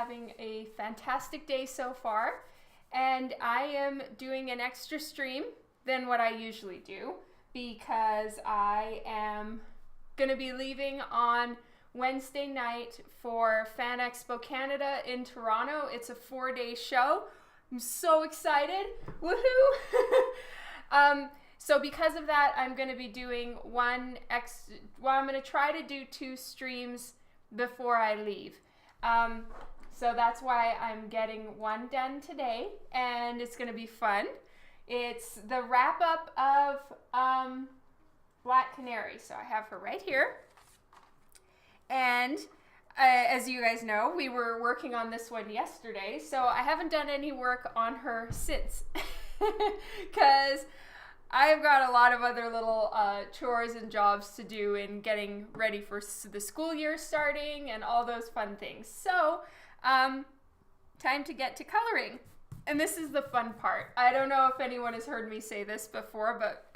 having a fantastic day so far, and I am doing an extra stream than what I usually do because I am going to be leaving on Wednesday night for Fan Expo Canada in Toronto. It's a 4-day show. I'm so excited. Woohoo! So because of that, I'm going to be doing I'm going to try to do 2 streams before I leave. So that's why I'm getting one done today, and it's going to be fun. It's the wrap up of Black Canary. So I have her right here. And as you guys know, we were working on this one yesterday, so I haven't done any work on her since because I've got a lot of other little chores and jobs to do in getting ready for the school year starting and all those fun things. So, time to get to coloring. And this is the fun part. I don't know if anyone has heard me say this before, but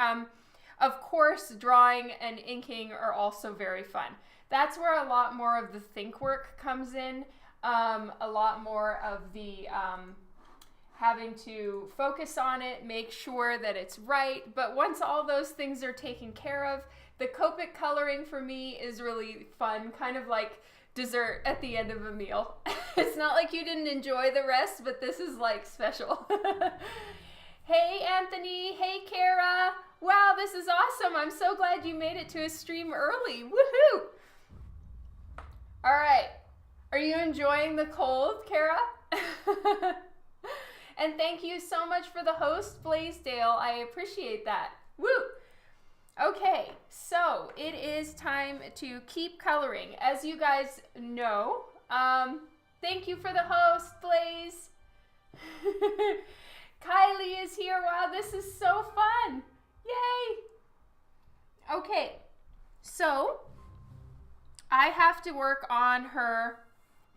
of course, drawing and inking are also very fun. That's where a lot more of the think work comes in, a lot more of the having to focus on it, make sure that it's right. But once all those things are taken care of, the Copic coloring for me is really fun, kind of like dessert at the end of a meal. It's not like you didn't enjoy the rest, but this is like special. Hey Anthony, hey Kara. Wow, this is awesome. I'm so glad you made it to a stream early. Woohoo! All right, are you enjoying the cold, Kara? And thank you so much for the host, Blaisdell. I appreciate that. Woo! Okay, so it is time to keep coloring. As you guys know, thank you for the host, Blaze. Kylie is here. Wow, this is so fun. Yay! Okay, so I have to work on her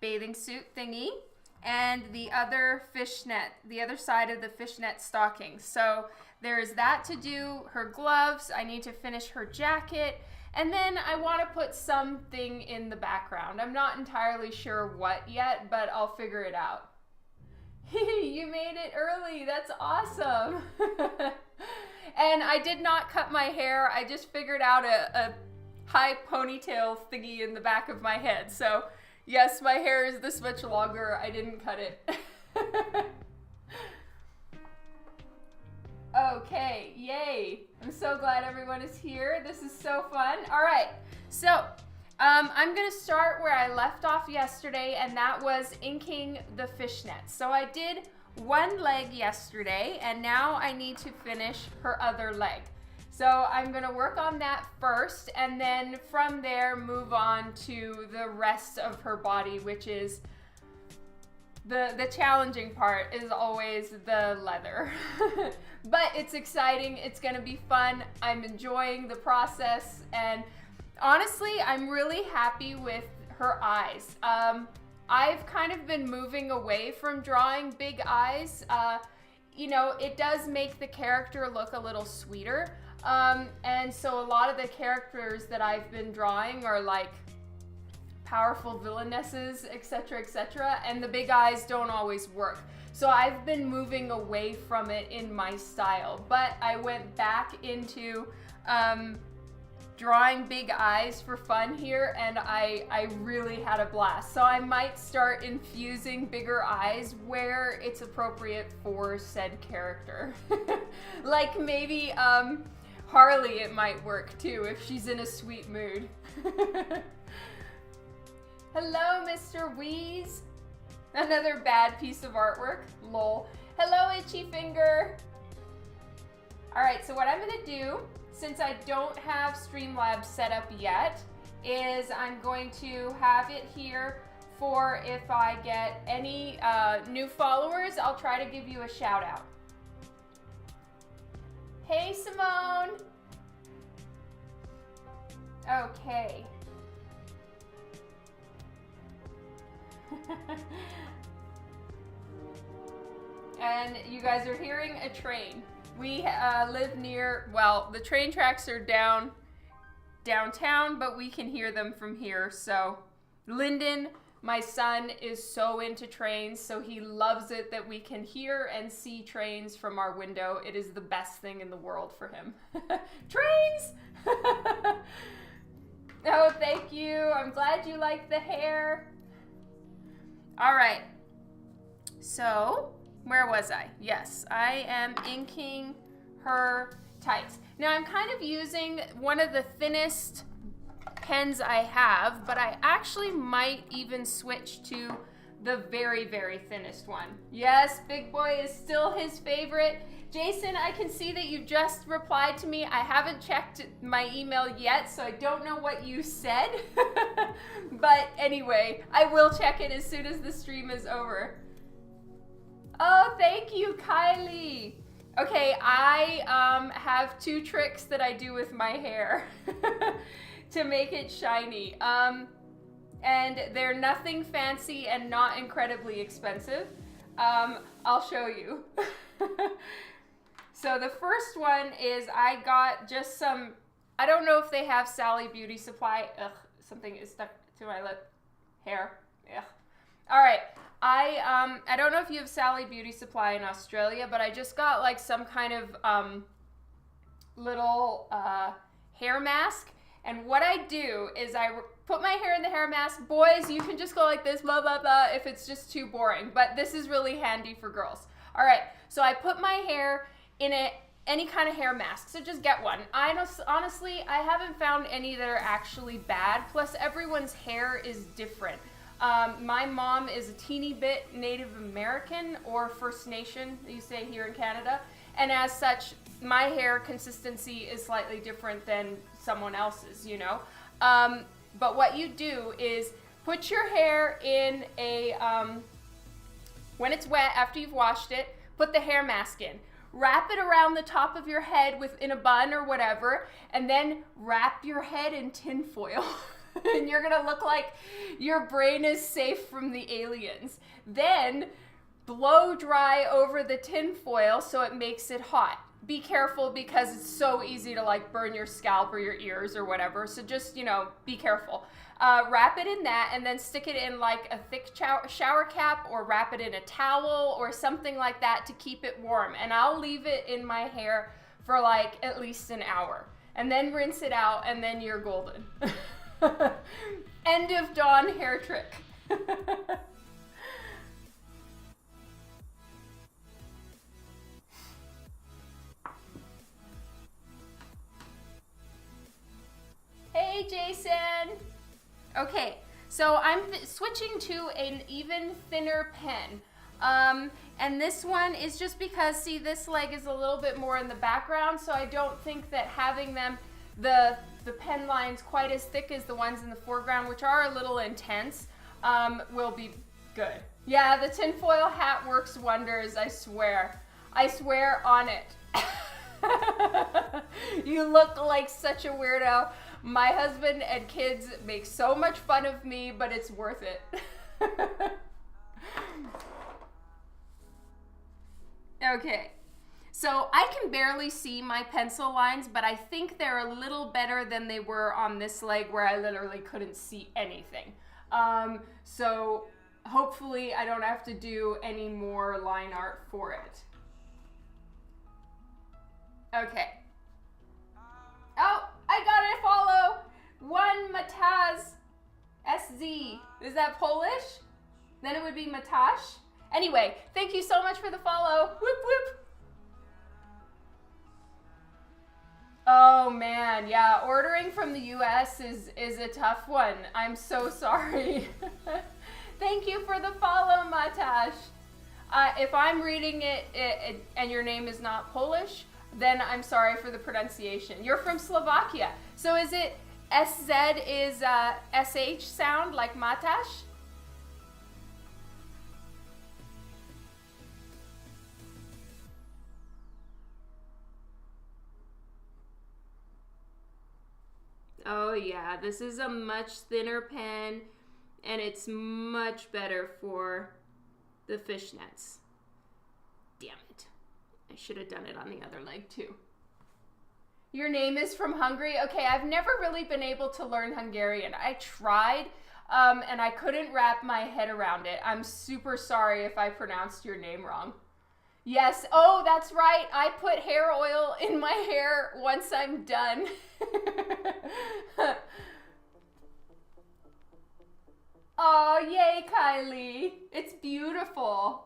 bathing suit thingy and the other fishnet, the other side of the fishnet stocking. So there's that to do, her gloves, I need to finish her jacket, and then I want to put something in the background. I'm not entirely sure what yet, but I'll figure it out. You made it early, that's awesome. And I did not cut my hair, I just figured out a high ponytail thingy in the back of my head. So yes, my hair is this much longer. I didn't cut it. Okay, yay. I'm so glad everyone is here. This is so fun. All right, so I'm gonna start where I left off yesterday, and that was inking the fishnet. So I did one leg yesterday, and now I need to finish her other leg. So I'm gonna work on that first, and then from there move on to the rest of her body, which is the challenging part is always the leather. But it's exciting, it's gonna be fun, I'm enjoying the process, and honestly, I'm really happy with her eyes. I've kind of been moving away from drawing big eyes. You know, it does make the character look a little sweeter. And so a lot of the characters that I've been drawing are like powerful villainesses, etc., and the big eyes don't always work. So I've been moving away from it in my style, but I went back into drawing big eyes for fun here, and I really had a blast. So I might start infusing bigger eyes where it's appropriate for said character. Like maybe Harley, it might work too if she's in a sweet mood. Hello, Mr. Wheeze. Another bad piece of artwork. Lol. Hello, Itchy Finger. All right, so what I'm gonna do, since I don't have Streamlabs set up yet, is I'm going to have it here for if I get any new followers, I'll try to give you a shout out. Hey, Simone. Okay. And you guys are hearing a train. We live near, well, the train tracks are downtown, but we can hear them from here. So Lyndon, My son is so into trains, so he loves it that we can hear and see trains from our window. It is the best thing in the world for him. Trains! Oh, thank you. I'm glad you like the hair. All right. So, where was I? Yes, I am inking her tights. Now, I'm kind of using one of the thinnest pens I have, but I actually might even switch to the very, very thinnest one. Yes, Big Boy is still his favorite. Jason, I can see that you just replied to me. I haven't checked my email yet, so I don't know what you said. But anyway, I will check it as soon as the stream is over. Oh, thank you, Kylie. Okay, I have 2 tricks that I do with my hair to make it shiny. And they're nothing fancy and not incredibly expensive. I'll show you. So the first one is I got just some, I don't know if they have Sally Beauty Supply. Ugh, something is stuck to my lip. Hair. Ugh. All right. I don't know if you have Sally Beauty Supply in Australia, but I just got like some kind of little hair mask. And what I do is I put my hair in the hair mask. Boys, you can just go like this, blah, blah, blah, if it's just too boring. But this is really handy for girls. All right, so I put my hair in any kind of hair mask, so just get one. Honestly, I haven't found any that are actually bad. Plus, everyone's hair is different. My mom is a teeny bit Native American or First Nation, you say here in Canada. And as such, my hair consistency is slightly different than someone else's, you know. But what you do is put your hair in a, when it's wet, after you've washed it, put the hair mask in. Wrap it around the top of your head in a bun or whatever, and then wrap your head in tin foil. And you're gonna look like your brain is safe from the aliens. Then blow dry over the tin foil so it makes it hot. Be careful because it's so easy to like burn your scalp or your ears or whatever. So just, you know, be careful. Wrap it in that and then stick it in like a thick shower cap, or wrap it in a towel or something like that to keep it warm. And I'll leave it in my hair for like at least an hour. And then rinse it out and then you're golden. End of dawn hair trick. Hey, Jason. Okay, so I'm switching to an even thinner pen. And this one is just because, see, this leg is a little bit more in the background, so I don't think that having them, the pen lines quite as thick as the ones in the foreground, which are a little intense, will be good. Yeah, the tinfoil hat works wonders, I swear. I swear on it. You look like such a weirdo. My husband and kids make so much fun of me, but it's worth it. Okay, so I can barely see my pencil lines, but I think they're a little better than they were on this leg where I literally couldn't see anything. So hopefully I don't have to do any more line art for it. Okay. Oh, I got a follow. One Mataz SZ. Is that Polish? Then it would be Matash. Anyway, thank you so much for the follow. Whoop whoop. Oh man, yeah, ordering from the US is a tough one. I'm so sorry. Thank you for the follow, Matash. If I'm reading it and your name is not Polish, then I'm sorry for the pronunciation. You're from Slovakia. So is it SZ is SH sound like Matash? Oh yeah, this is a much thinner pen and it's much better for the fishnets. Damn it. I should have done it on the other leg too. Your name is from Hungary? Okay, I've never really been able to learn Hungarian. I tried. and I couldn't wrap my head around it. I'm super sorry if I pronounced your name wrong. Yes, oh, that's right. I put hair oil in my hair once I'm done. Oh, yay, Kylie. It's beautiful.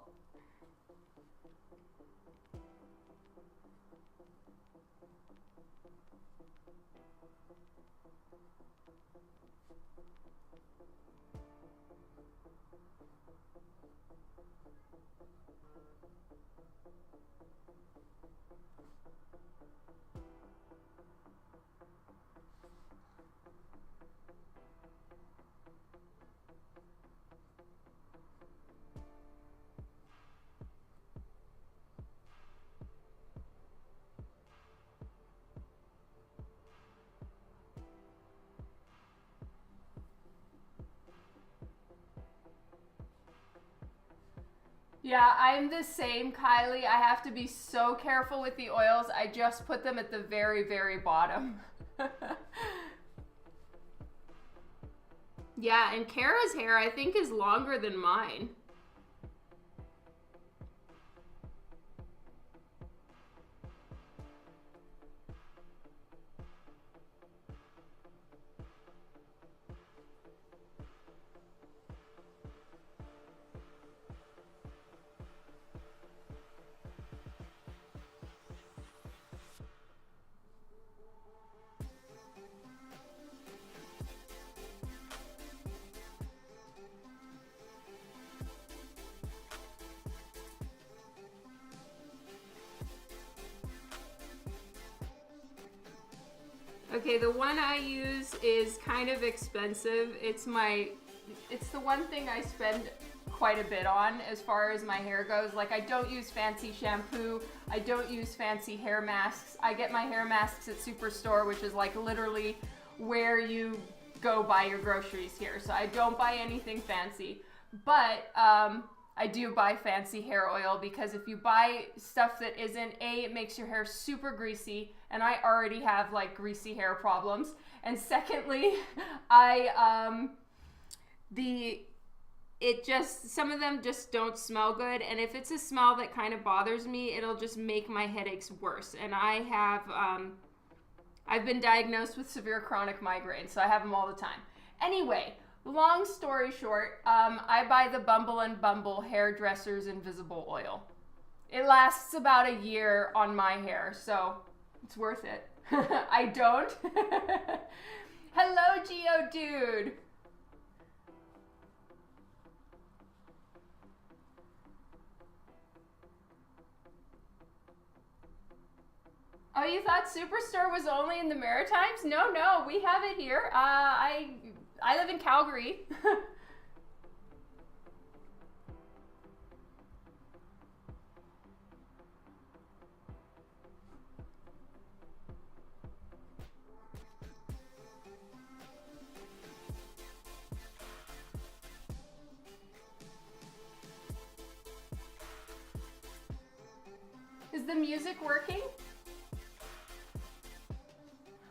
Yeah, I'm the same, Kylie. I have to be so careful with the oils. I just put them at the very, very bottom. Yeah, and Kara's hair, I think, is longer than mine. Okay, the one I use is kind of expensive. It's the one thing I spend quite a bit on as far as my hair goes. Like, I don't use fancy shampoo. I don't use fancy hair masks. I get my hair masks at Superstore, which is like literally where you go buy your groceries here. So I don't buy anything fancy. But I do buy fancy hair oil because if you buy stuff that isn't, it makes your hair super greasy, and I already have like greasy hair problems. And secondly, some of them just don't smell good, and if it's a smell that kind of bothers me, it'll just make my headaches worse. And I've been diagnosed with severe chronic migraine, so I have them all the time. Anyway, long story short, I buy the Bumble and Bumble Hairdresser's Invisible Oil. It lasts about a year on my hair, so it's worth it. I don't. Hello, Geodude. Oh, you thought Superstore was only in the Maritimes? No, we have it here. I live in Calgary. Is the music working?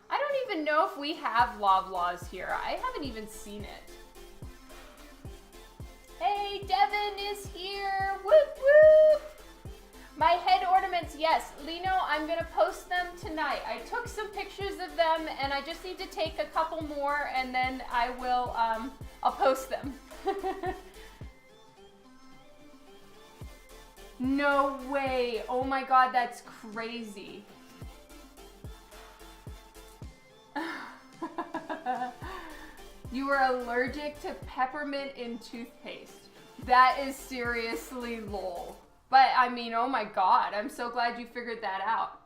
I don't even know if we have Loblaws here. I haven't even seen it. Hey, Devin is here. Whoop, whoop. My head ornaments, yes. Lino, I'm going to post them tonight. I took some pictures of them, and I just need to take a couple more, and then I will, I'll post them. No way. Oh my God, that's crazy. You were allergic to peppermint in toothpaste. That is seriously lol. But I mean, oh my God, I'm so glad you figured that out.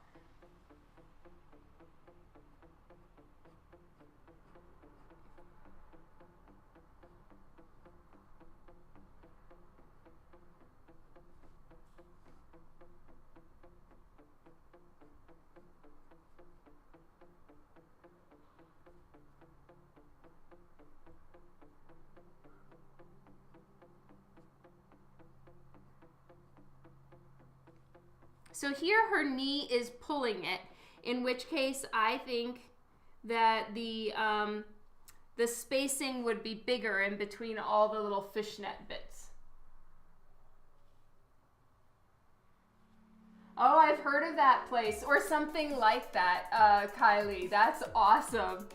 So here her knee is pulling it, in which case I think that the the spacing would be bigger in between all the little fishnet bits. Oh, I've heard of that place, or something like that, Kylie. That's awesome.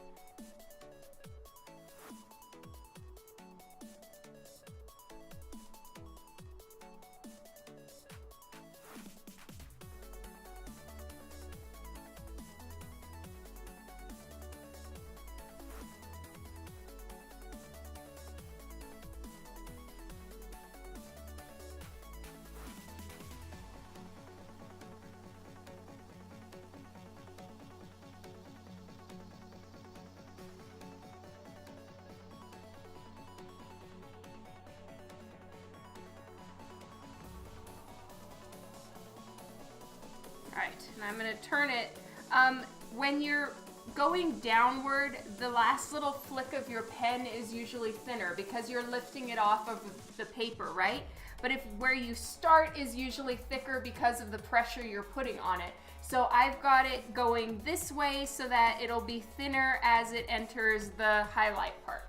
And I'm going to turn it. When you're going downward, the last little flick of your pen is usually thinner because you're lifting it off of the paper, right? But where you start is usually thicker because of the pressure you're putting on it. So I've got it going this way so that it'll be thinner as it enters the highlight part.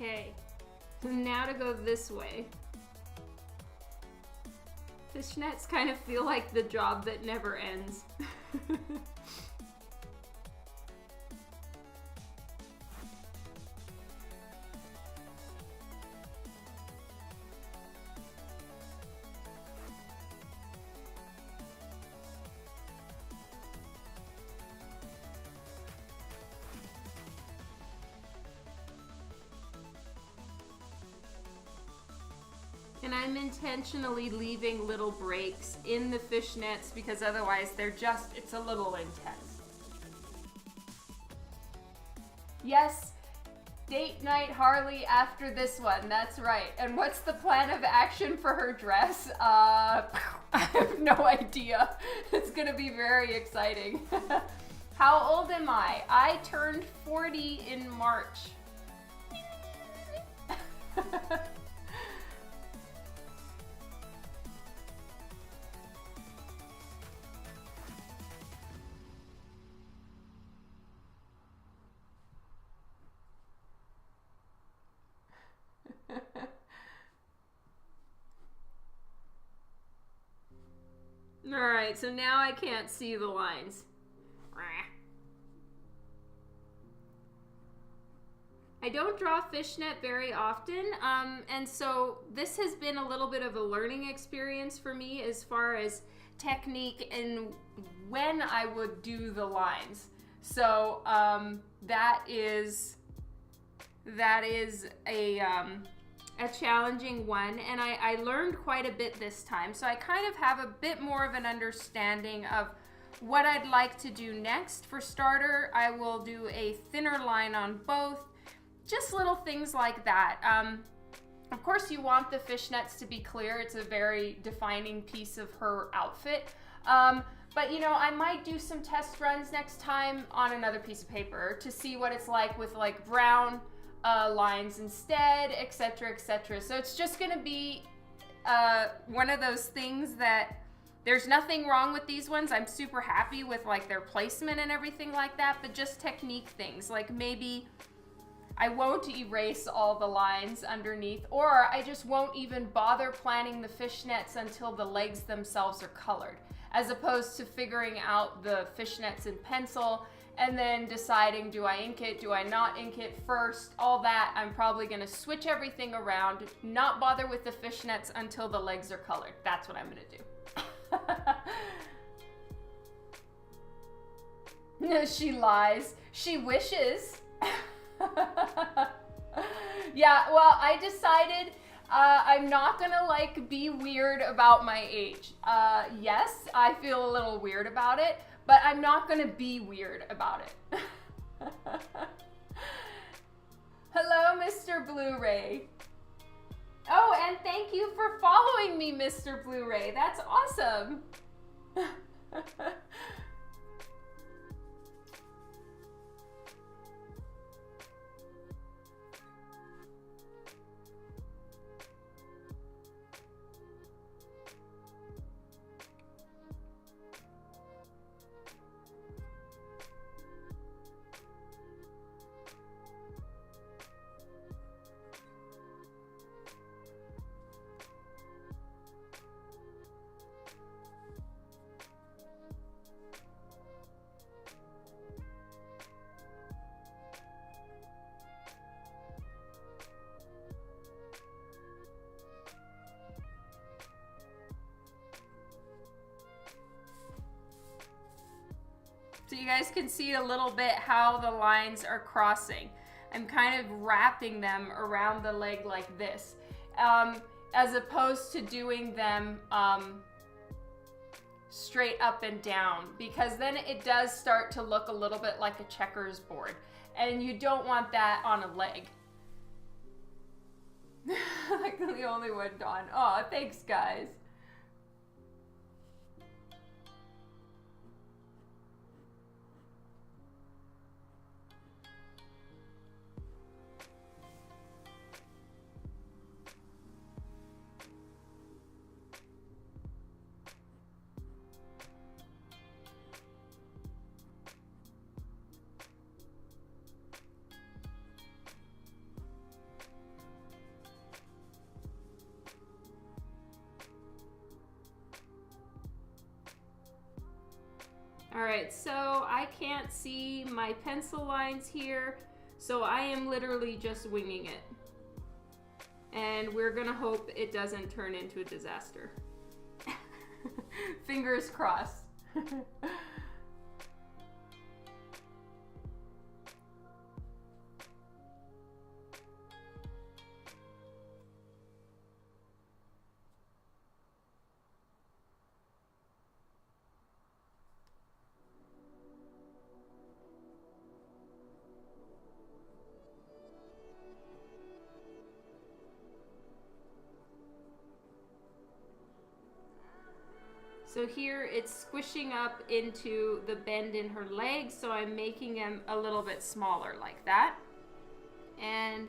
Okay, so now to go this way. Fishnets kind of feel like the job that never ends. And I'm intentionally leaving little breaks in the fishnets because otherwise it's a little intense. Yes, date night Harley after this one, that's right. And what's the plan of action for her dress? I have no idea. It's gonna be very exciting. How old am I? I turned 40 in March. Alright, so now I can't see the lines. I don't draw fishnet very often, and so this has been a little bit of a learning experience for me as far as technique and when I would do the lines. So that is a challenging one, and I learned quite a bit this time, so I kind of have a bit more of an understanding of what I'd like to do next. For starter, I will do a thinner line on both, just little things like that. Of course, you want the fishnets to be clear. It's a very defining piece of her outfit. But you know, I might do some test runs next time on another piece of paper to see what it's like with like brown lines instead, etc., etc. So it's just gonna be one of those things that there's nothing wrong with these ones. I'm super happy with like their placement and everything like that, but just technique things. Like maybe I won't erase all the lines underneath, or I just won't even bother planning the fishnets until the legs themselves are colored, as opposed to figuring out the fishnets in pencil and then deciding, do I ink it, do I not ink it first, all that. I'm probably gonna switch everything around, not bother with the fishnets until the legs are colored. That's what I'm gonna do. No, she lies. She wishes. Yeah, well, I decided I'm not gonna like be weird about my age. Yes, I feel a little weird about it, but I'm not gonna be weird about it. Hello, Mr. Blu-ray. Oh, and thank you for following me, Mr. Blu-ray. That's awesome. So you guys can see a little bit how the lines are crossing. I'm kind of wrapping them around the leg like this, as opposed to doing them straight up and down, because then it does start to look a little bit like a checkers board, and you don't want that on a leg. Like the only one, Dawn. Oh, thanks, guys. Alright, so I can't see my pencil lines here, so I am literally just winging it. And we're gonna hope it doesn't turn into a disaster. Fingers crossed. So here it's squishing up into the bend in her legs, so I'm making them a little bit smaller like that. And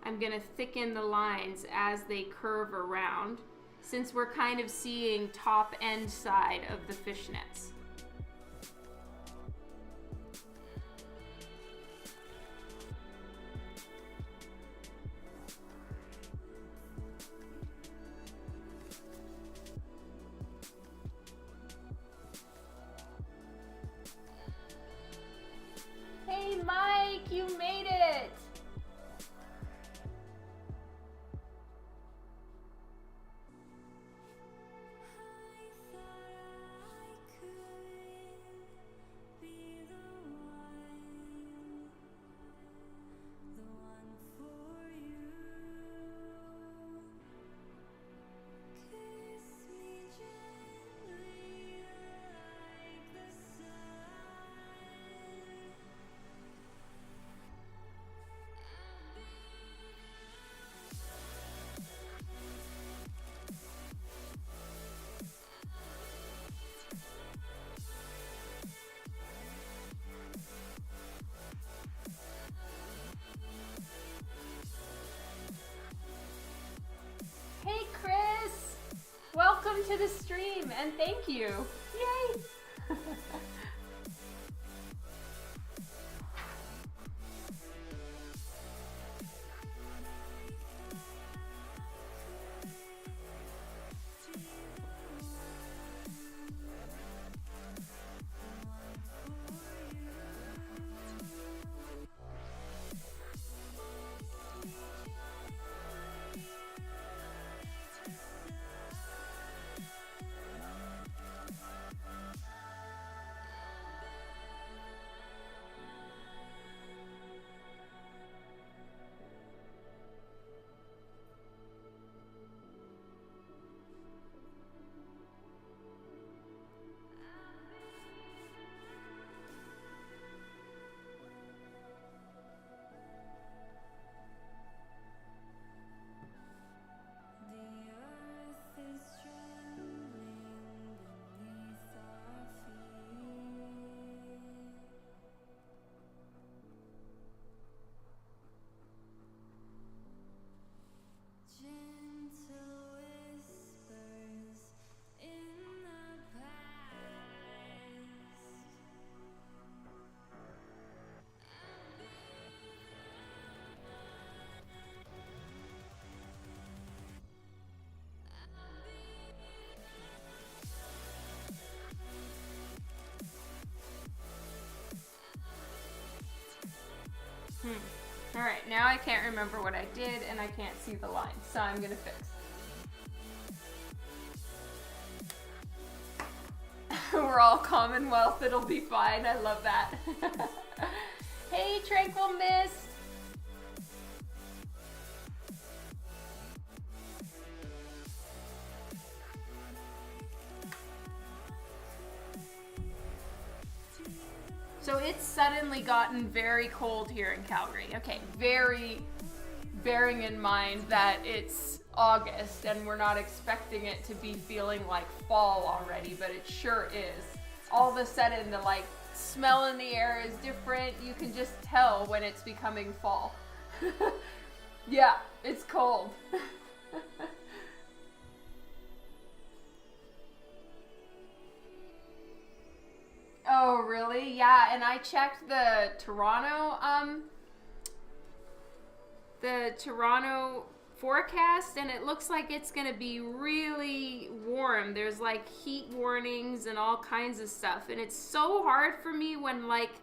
I'm gonna thicken the lines as they curve around, since we're kind of seeing top and side of the fishnets. Hey Mike, you made it! Hey Chris! Welcome to the stream and thank you! Yay! now I can't remember what I did and I can't see the line, so I'm gonna fix. We're all Commonwealth, it'll be fine. I love that. Hey, Tranquil Mist. So it's suddenly gotten very cold here in Calgary. Okay, very bearing in mind that it's August and we're not expecting it to be feeling like fall already, but it sure is. All of a sudden the like smell in the air is different. You can just tell when it's becoming fall. Yeah, it's cold. Oh, really? Yeah, and I checked the Toronto forecast, and it looks like it's gonna be really warm. There's like heat warnings and all kinds of stuff, and it's so hard for me when like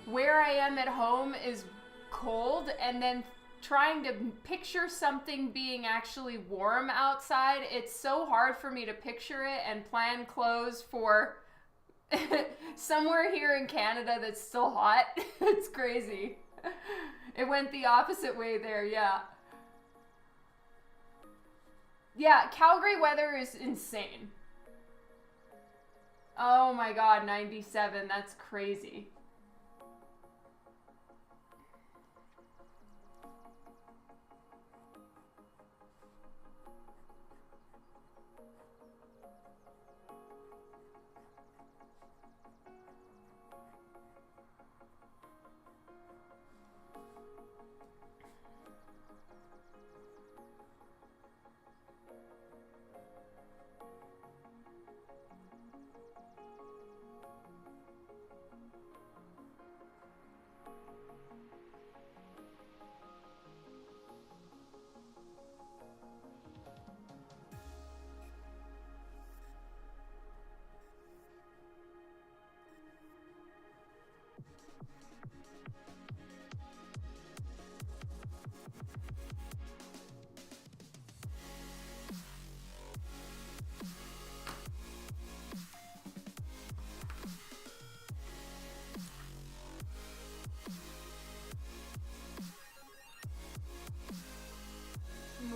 where I am at home is cold, and then trying to picture something being actually warm outside. It's so hard for me to picture it and plan clothes for somewhere here in Canada that's still hot. It's crazy. It went the opposite way there, yeah. Yeah, Calgary weather is insane. Oh my god, 97, that's crazy.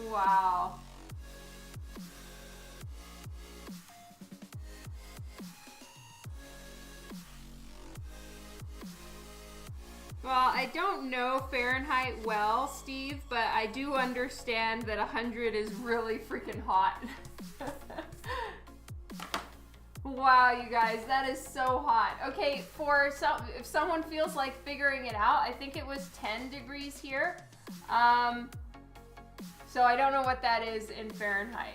Wow. Well, I don't know Fahrenheit well, Steve, but I do understand that 100 is really freaking hot. Wow, you guys, that is so hot. Okay, if someone feels like figuring it out, I think it was 10 degrees here. So I don't know what that is in Fahrenheit.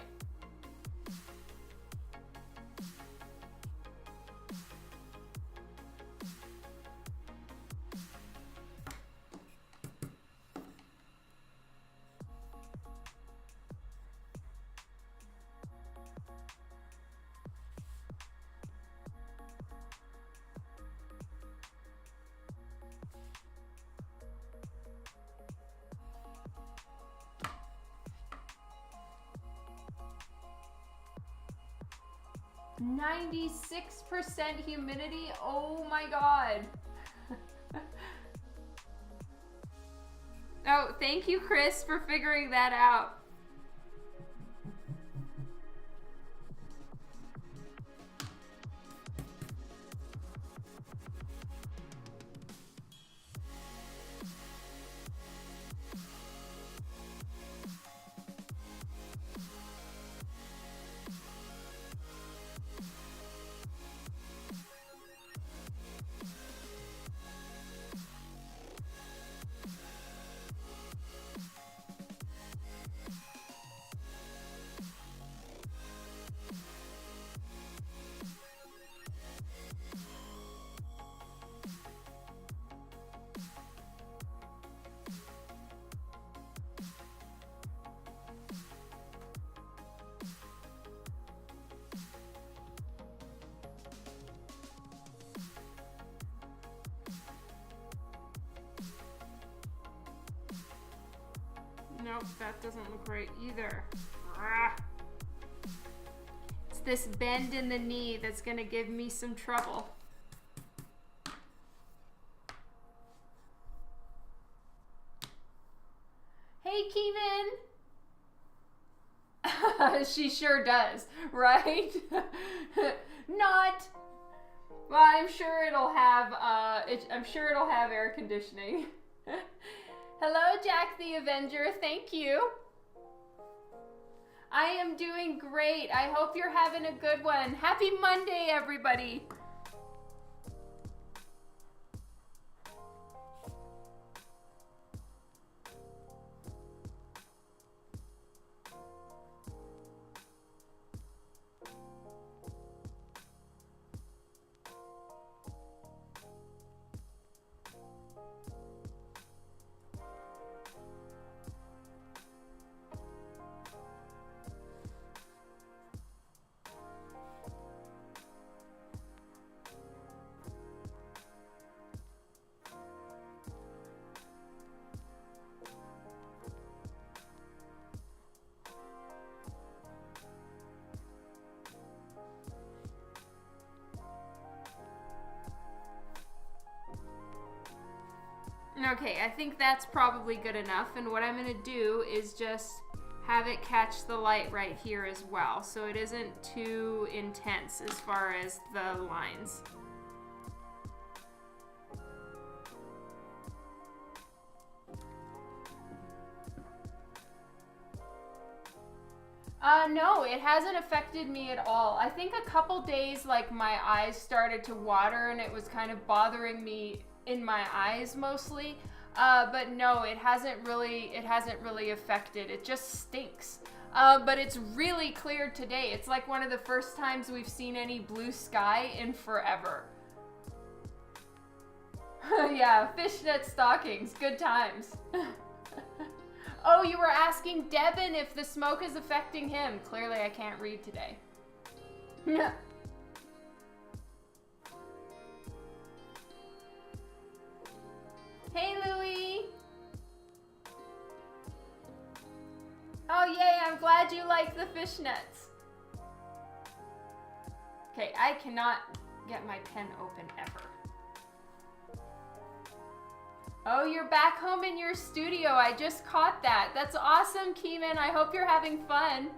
%96 humidity. Oh my god. Oh, thank you, Chris, for figuring that out. Nope, that doesn't look right either. Ah. It's this bend in the knee that's gonna give me some trouble. Hey, Kevin! She sure does, right? Not. Well, I'm sure it'll have. I'm sure it'll have air conditioning. Hello, Jack the Avenger. Thank you. I am doing great. I hope you're having a good one. Happy Monday, everybody. Okay, I think that's probably good enough, and what I'm going to do is just have it catch the light right here as well, so it isn't too intense as far as the lines. No, it hasn't affected me at all. I think a couple days, like, my eyes started to water and it was kind of bothering me in my eyes mostly. But no, it hasn't really affected. It just stinks. But it's really clear today. It's like one of the first times we've seen any blue sky in forever. Yeah, fishnet stockings. Good times. Oh, you were asking Devin if the smoke is affecting him. Clearly, I can't read today. Hey, Louie. Oh, yay, I'm glad you like the fishnets. Okay, I cannot get my pen open ever. Oh, you're back home in your studio. I just caught that. That's awesome, Keeman. I hope you're having fun.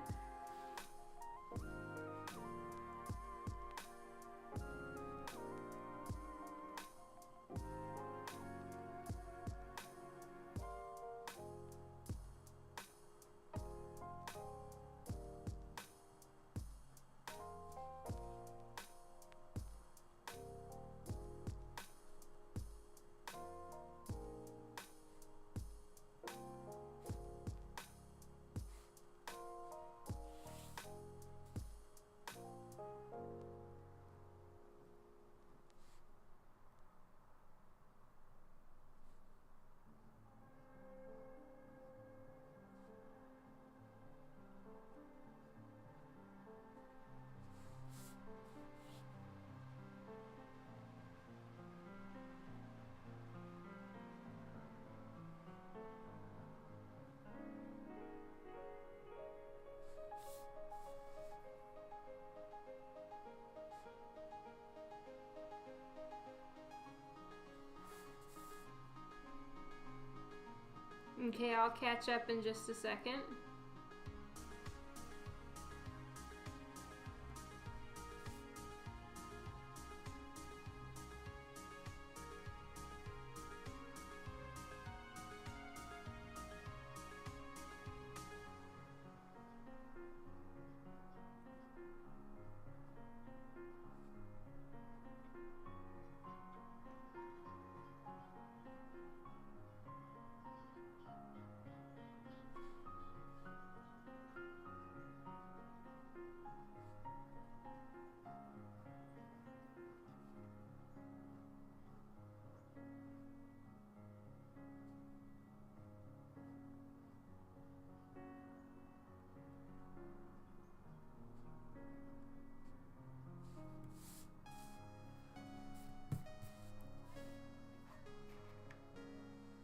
Okay, I'll catch up in just a second.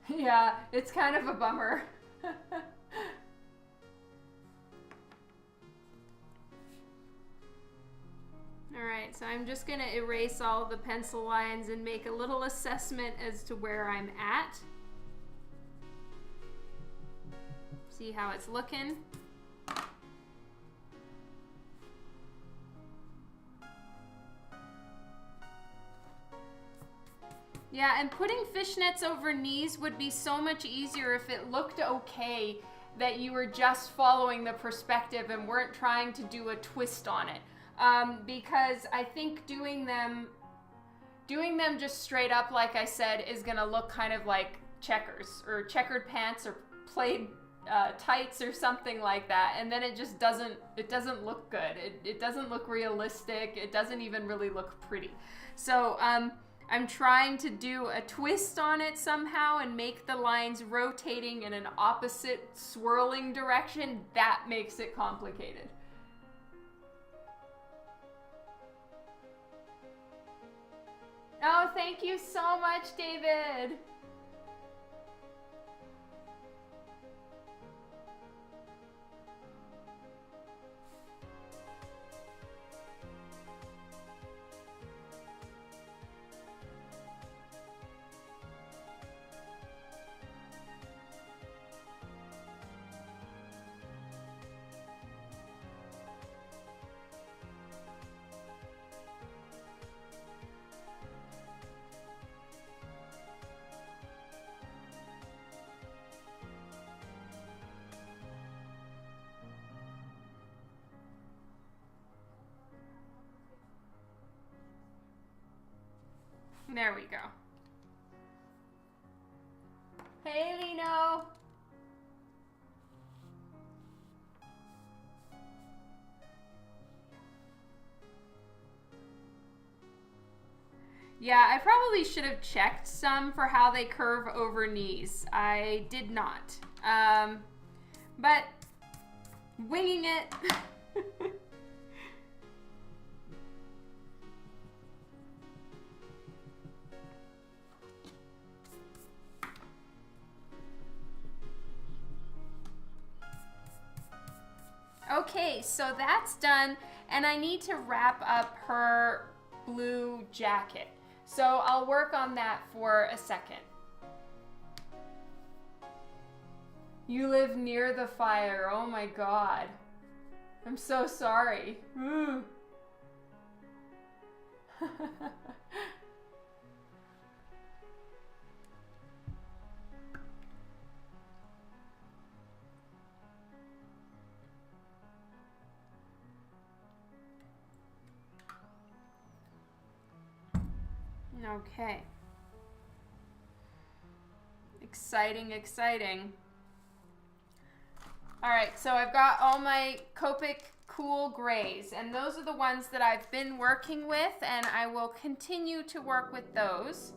Yeah, it's kind of a bummer. right, so I'm just gonna erase all the pencil lines and make a little assessment as to where I'm at. See how it's looking. Yeah, and putting fishnets over knees would be so much easier if it looked okay that you were just following the perspective and weren't trying to do a twist on it. Because I think doing them just straight up, like I said, is gonna look kind of like checkers or checkered pants or plaid tights or something like that, and then it doesn't look good. It doesn't look realistic. It doesn't even really look pretty. So I'm trying to do a twist on it somehow and make the lines rotating in an opposite swirling direction. That makes it complicated. Oh, thank you so much, David. There we go. Hey, Lino. Yeah, I probably should have checked some for how they curve over knees. I did not. But winging it. Okay, so that's done, and I need to wrap up her blue jacket. So I'll work on that for a second. You live near the fire. Oh my God. I'm so sorry. Okay. Exciting, exciting. All right, so I've got all my Copic Cool Grays, and those are the ones that I've been working with, and I will continue to work with those.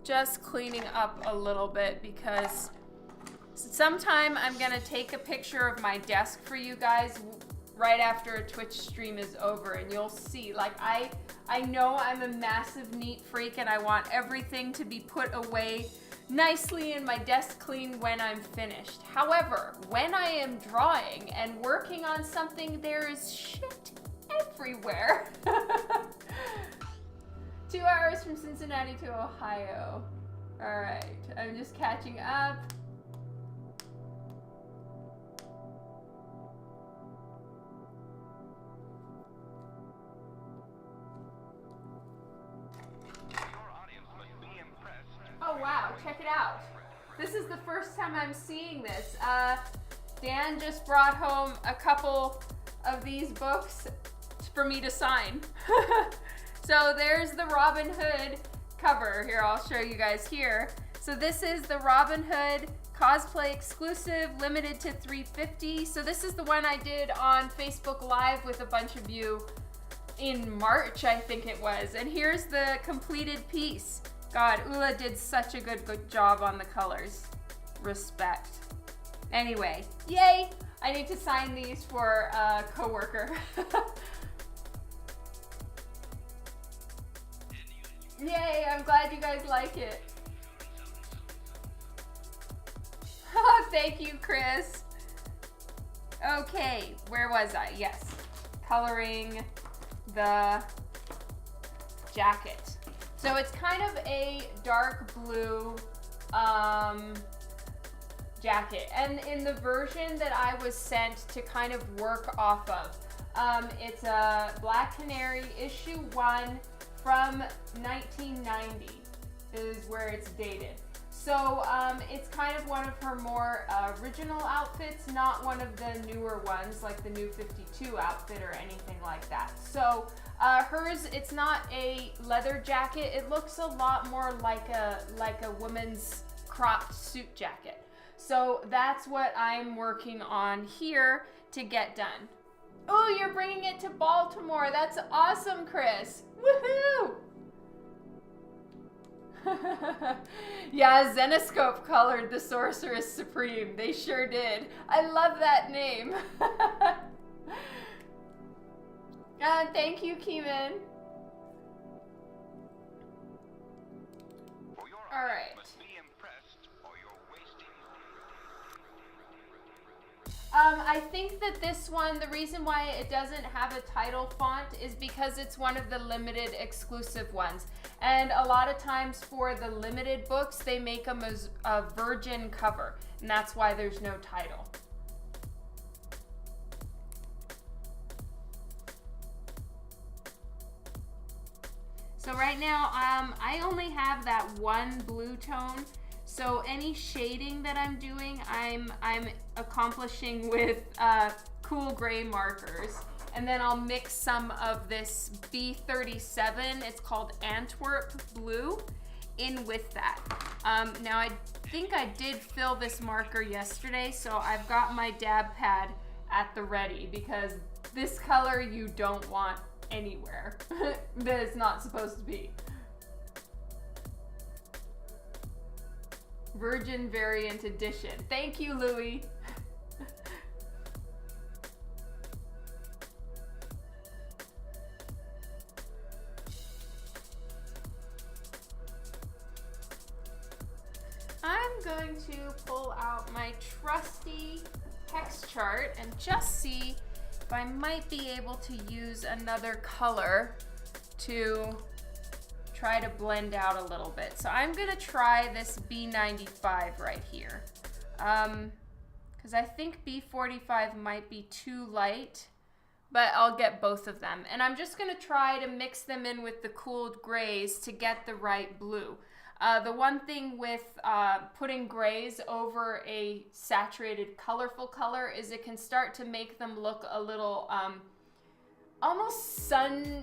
Just cleaning up a little bit because sometime I'm gonna take a picture of my desk for you guys right after a Twitch stream is over, and you'll see, like, I know I'm a massive neat freak and I want everything to be put away nicely and my desk clean when I'm finished. However, when I am drawing and working on something, there is shit everywhere. 2 hours from Cincinnati to Ohio. All right, I'm just catching up. Oh wow, check it out. This is the first time I'm seeing this. Dan just brought home a couple of these books for me to sign. So there's the Robin Hood cover. Here, I'll show you guys here. So this is the Robin Hood cosplay exclusive, limited to 350. So this is the one I did on Facebook Live with a bunch of you in March, I think it was. And here's the completed piece. God, Ula did such a good job on the colors. Respect. Anyway, yay! I need to sign these for a coworker. Yay, I'm glad you guys like it. Thank you, Chris. Okay, where was I? Yes, coloring the jacket. So it's kind of a dark blue jacket, and in the version that I was sent to kind of work off of, it's a Black Canary issue 1 from 1990 is where it's dated. So it's kind of one of her more original outfits, not one of the newer ones like the New 52 outfit or anything like that. So hers, it's not a leather jacket. It looks a lot more like a woman's cropped suit jacket. So that's what I'm working on here to get done. Oh, you're bringing it to Baltimore. That's awesome, Chris. Woohoo! Yeah, Zenoscope colored the Sorceress Supreme. They sure did. I love that name. Thank you, Keeman. All right. I think that this one, the reason why it doesn't have a title font is because it's one of the limited exclusive ones. And a lot of times for the limited books, they make them as a virgin cover. And that's why there's no title. So right now, I only have that one blue tone. So any shading that I'm doing, I'm accomplishing with cool gray markers. And then I'll mix some of this B37, it's called Antwerp Blue, in with that. Now I think I did fill this marker yesterday, so I've got my dab pad at the ready because this color you don't want anywhere that it's not supposed to be. Virgin Variant Edition. Thank you, Louie. I'm going to pull out my trusty hex chart and just see if I might be able to use another color to try to blend out a little bit. So I'm gonna try this B95 right here. Because I think B45 might be too light, but I'll get both of them. And I'm just gonna try to mix them in with the cooled grays to get the right blue. The one thing with putting grays over a saturated, colorful color is it can start to make them look a little almost sun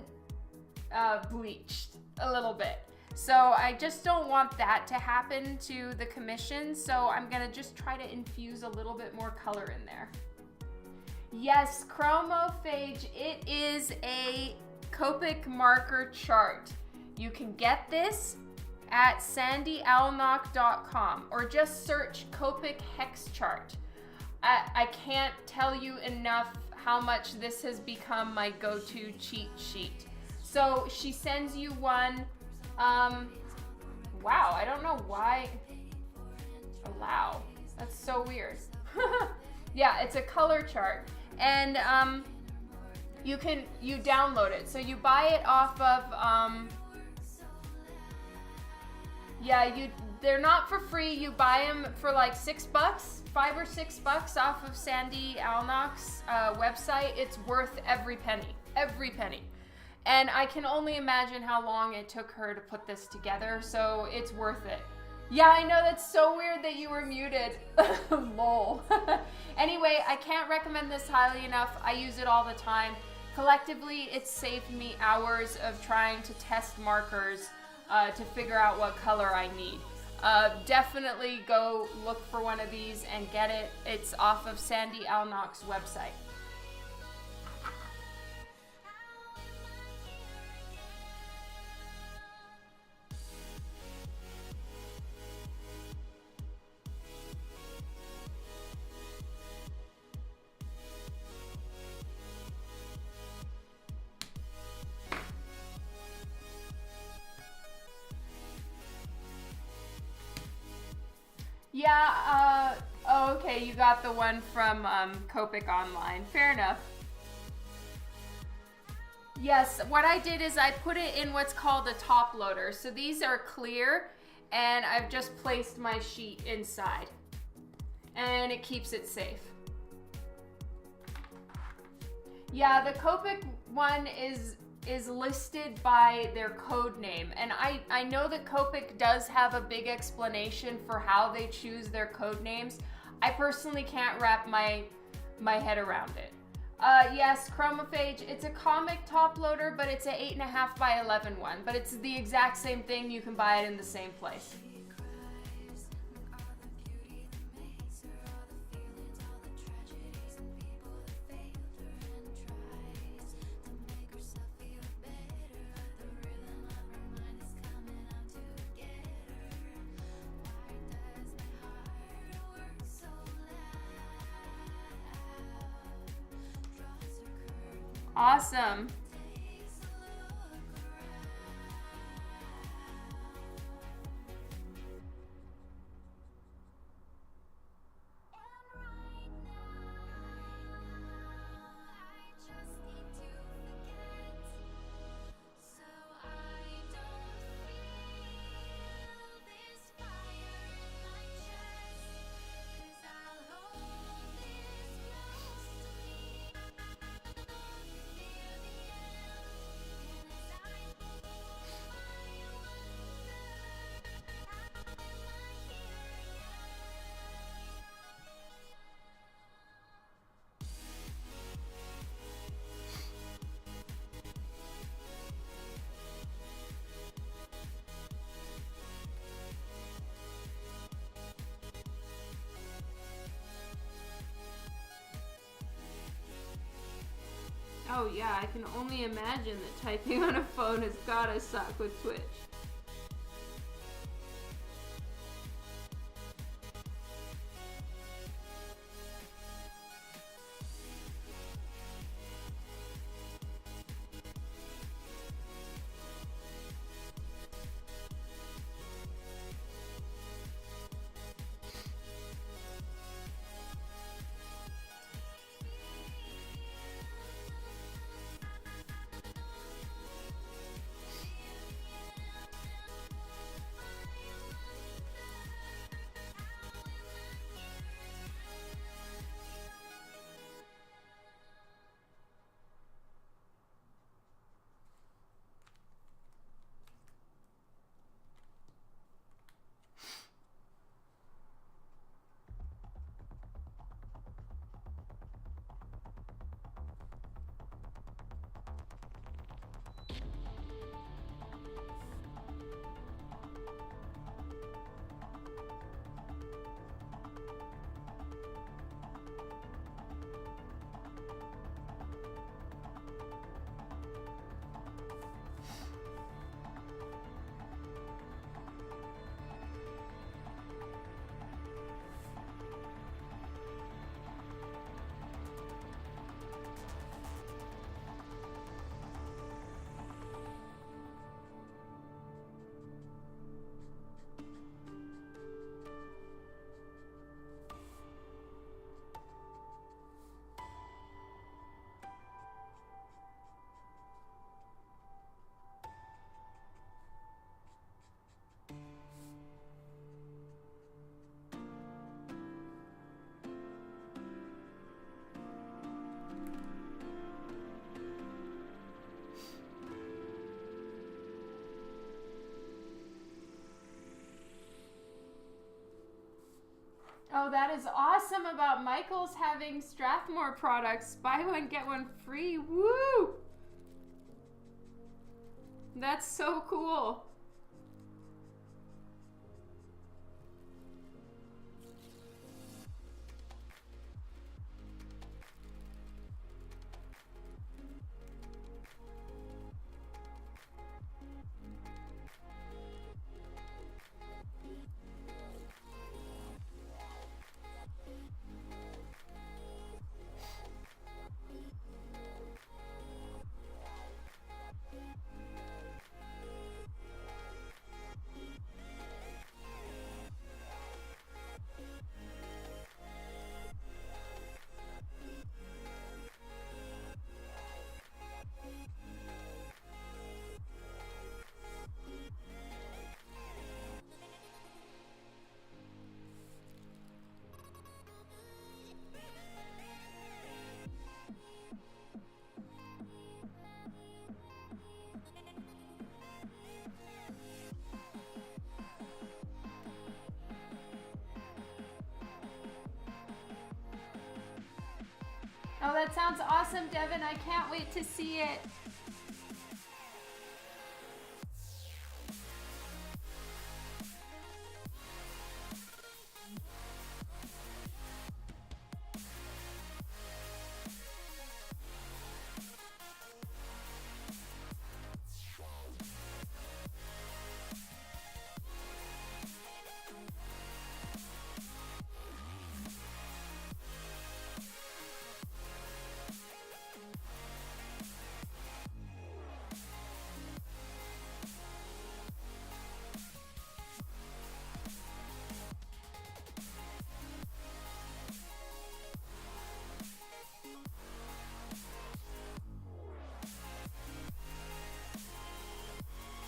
bleached a little bit. So I just don't want that to happen to the commission. So I'm gonna just try to infuse a little bit more color in there. Yes, Chromophage, it is a Copic marker chart. You can get this at sandyalnock.com or just search Copic hex chart. I can't tell you enough how much this has become my go-to cheat sheet. So she sends you one, wow, I don't know why, allow, that's so weird. Yeah, it's a color chart, and you download it. So you buy it off of, they're not for free, you buy them for like $6, $5 or $6 off of Sandy Alnock's website. It's worth every penny, every penny. And I can only imagine how long it took her to put this together, so it's worth it. Yeah, I know, that's so weird that you were muted. Lol. Anyway, I can't recommend this highly enough. I use it all the time. Collectively, it's saved me hours of trying to test markers to figure out what color I need. Definitely go look for one of these and get it. It's off of Sandy Alnock's website. Yeah, Okay, you got the one from Copic Online. Fair enough. Yes, what I did is I put it in what's called a top loader. So these are clear, and I've just placed my sheet inside. And it keeps it safe. Yeah, the Copic one is listed by their code name, and I know that Copic does have a big explanation for how they choose their code names. I personally can't wrap my head around it. Yes, Chromophage, it's a comic top loader, but it's a 8.5 by 11 one, but it's the exact same thing. You can buy it in the same place. Awesome. Oh yeah, I can only imagine that typing on a phone has gotta suck with Twitch. Oh, that is awesome about Michael's having Strathmore products. Buy one, get one free. Woo! That's so cool. awesome, Devin. I can't wait to see it.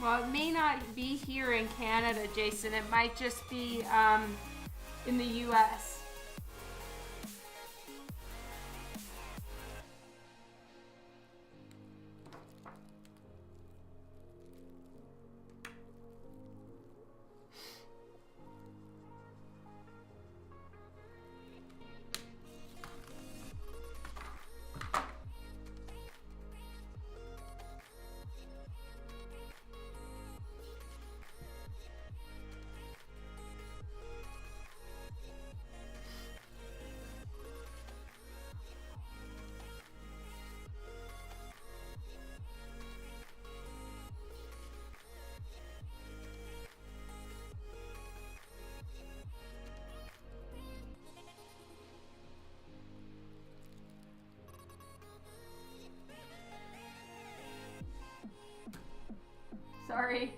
Well, it may not be here in Canada, Jason. It might just be in the US. Sorry.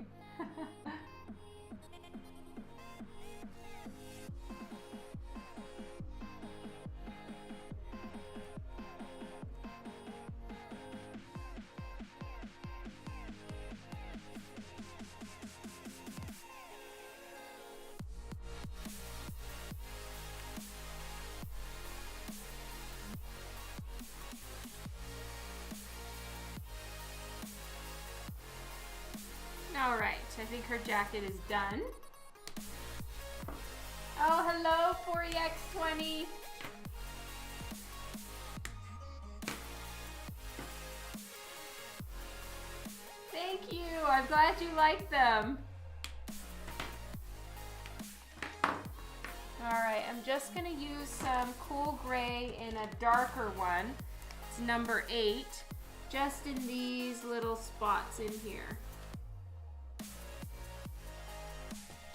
All right, I think her jacket is done. Oh, hello, 4EX20. Thank you. I'm glad you like them. All right, I'm just gonna use some cool gray in a darker one. It's number 8, just in these little spots in here.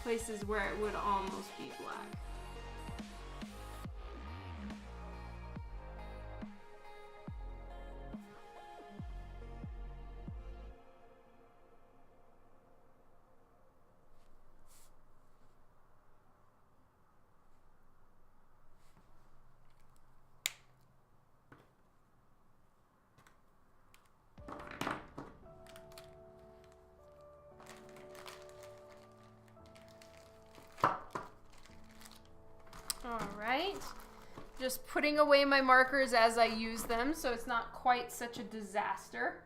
Places where it would almost be black. Alright, just putting away my markers as I use them so it's not quite such a disaster.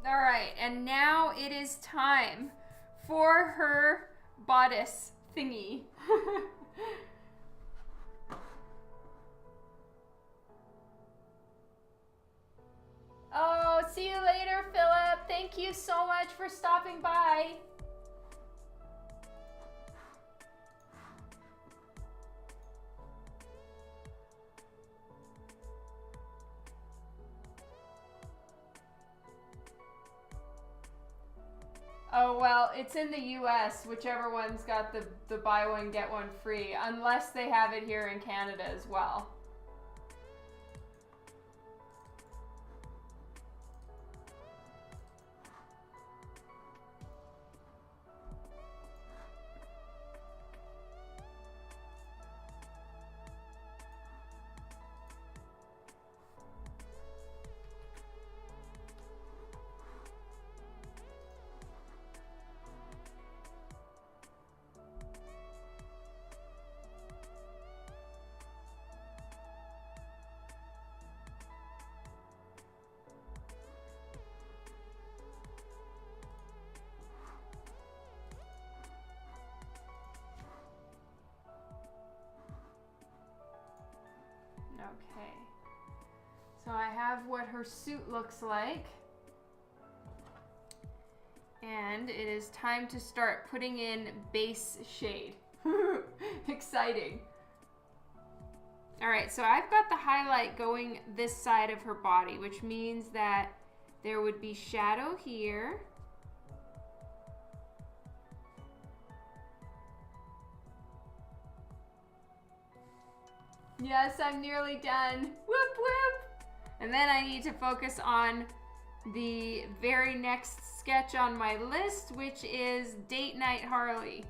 Alright, and now it is time for her bodice thingy. Oh, see you later, Philip. Thank you so much for stopping by. Oh, well, it's in the US, whichever one's got the buy one, get one free, unless they have it here in Canada as well. Okay. So I have what her suit looks like. And it is time to start putting in base shade. Exciting. Alright, so I've got the highlight going this side of her body, which means that there would be shadow here. Yes, I'm nearly done. Whoop whoop! And then I need to focus on the very next sketch on my list, which is Date Night Harley.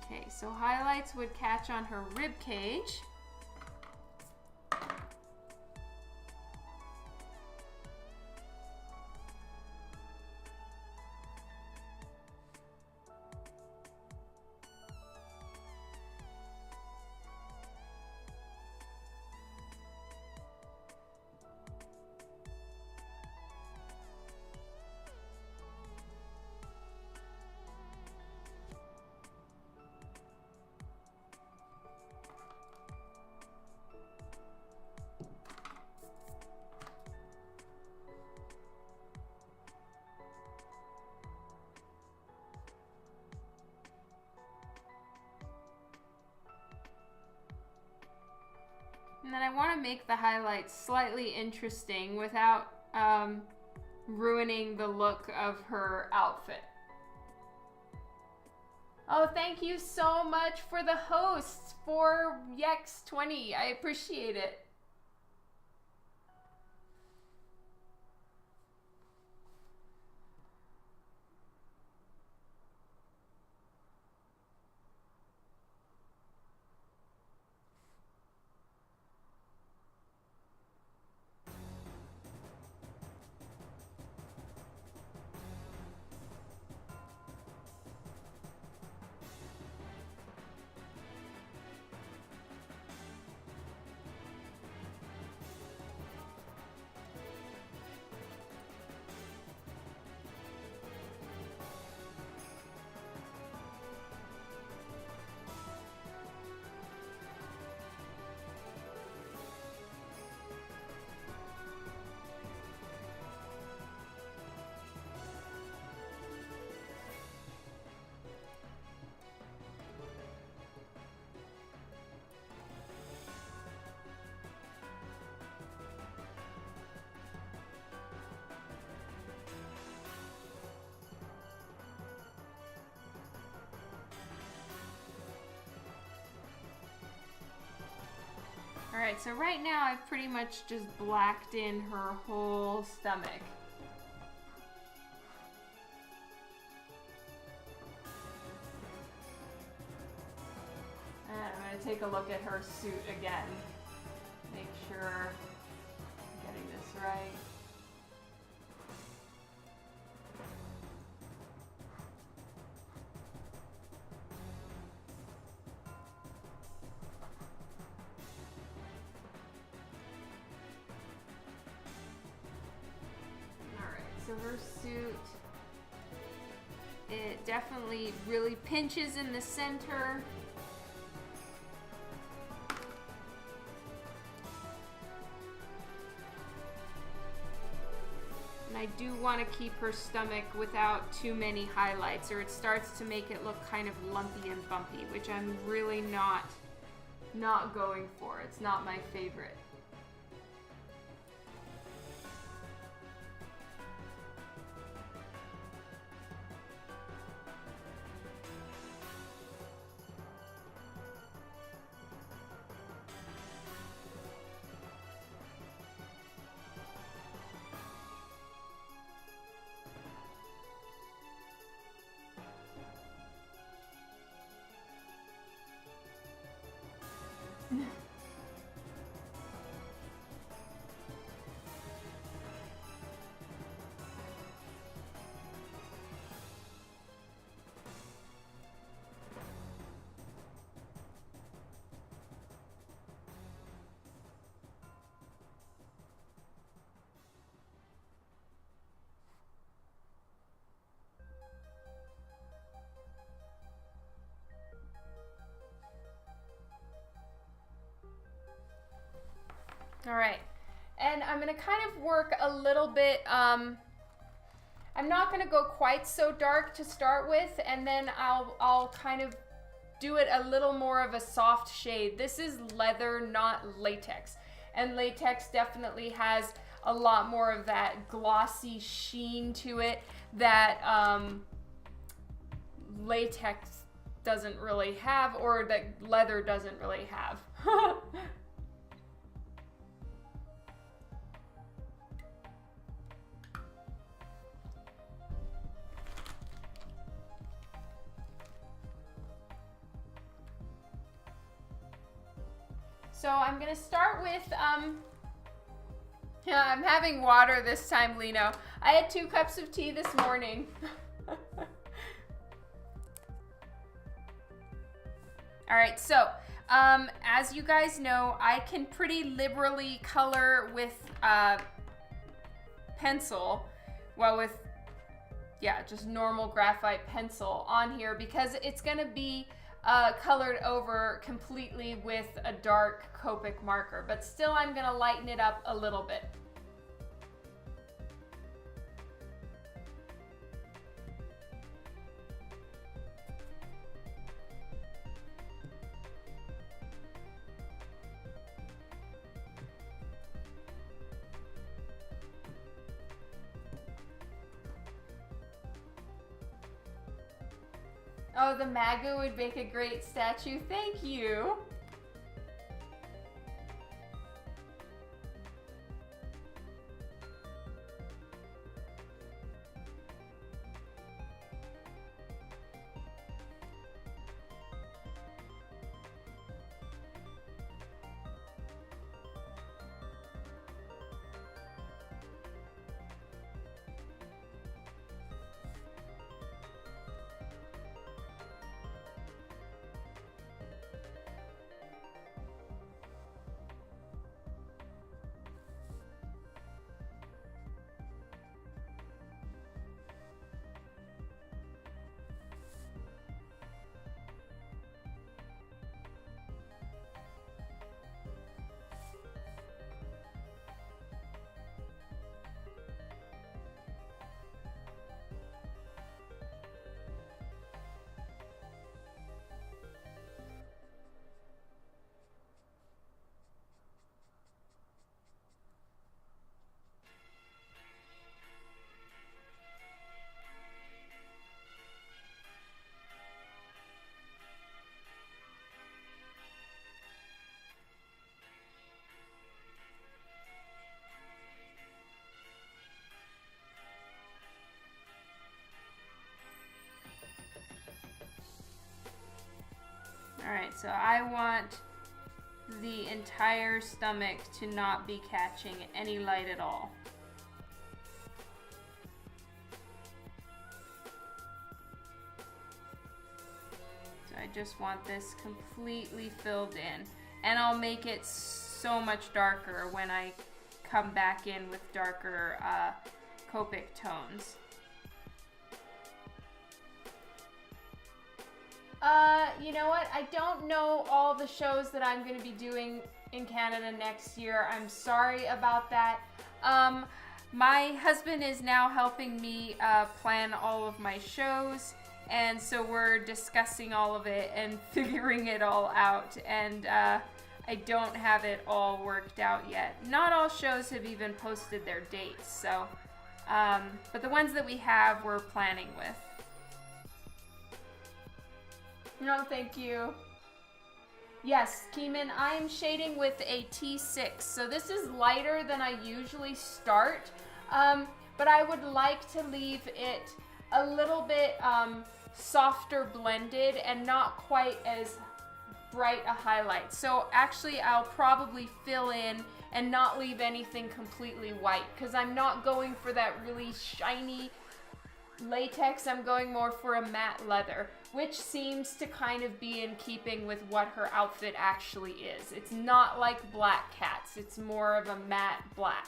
Okay, so highlights would catch on her rib cage. And then I want to make the highlights slightly interesting without ruining the look of her outfit. Oh, thank you so much for the hosts for Yex20. I appreciate it. Alright, so right now I've pretty much just blacked in her whole stomach. And I'm going to take a look at her suit again. Make sure I'm getting this right. So her suit, it definitely really pinches in the center. And I do want to keep her stomach without too many highlights, or it starts to make it look kind of lumpy and bumpy, which I'm really not going for. It's not my favorite. All right, and I'm gonna kind of work a little bit, I'm not gonna go quite so dark to start with, and then I'll kind of do it a little more of a soft shade. This is leather, not latex, and latex definitely has a lot more of that glossy sheen to it that latex doesn't really have, or that leather doesn't really have. So I'm gonna start with, yeah, I'm having water this time, Lino. I had 2 cups of tea this morning. All right, so as you guys know, I can pretty liberally color with pencil, well, with, yeah, just normal graphite pencil on here, because it's gonna be colored over completely with a dark Copic marker, but still I'm gonna lighten it up a little bit. Oh, the Magu would make a great statue. Thank you. Alright, so I want the entire stomach to not be catching any light at all. So I just want this completely filled in. And I'll make it so much darker when I come back in with darker Copic tones. You know what? I don't know all the shows that I'm going to be doing in Canada next year. I'm sorry about that. My husband is now helping me plan all of my shows, and so we're discussing all of it and figuring it all out, and I don't have it all worked out yet. Not all shows have even posted their dates, so but the ones that we have, we're planning with. No, thank you. Yes, Keeman, I am shading with a T6. So this is lighter than I usually start, but I would like to leave it a little bit softer blended and not quite as bright a highlight. So actually I'll probably fill in and not leave anything completely white, because I'm not going for that really shiny latex. I'm going more for a matte leather, which seems to kind of be in keeping with what her outfit actually is. It's not like Black Cat's, it's more of a matte black.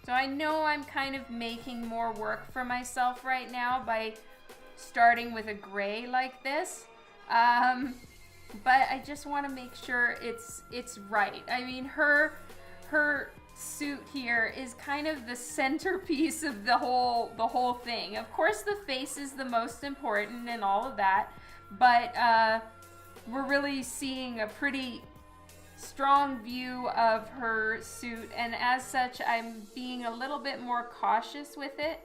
So I know I'm kind of making more work for myself right now by starting with a gray like this. But I just want to make sure it's right. I mean, her suit here is kind of the centerpiece of the whole thing. Of course, the face is the most important and all of that, but we're really seeing a pretty strong view of her suit, and as such, I'm being a little bit more cautious with it.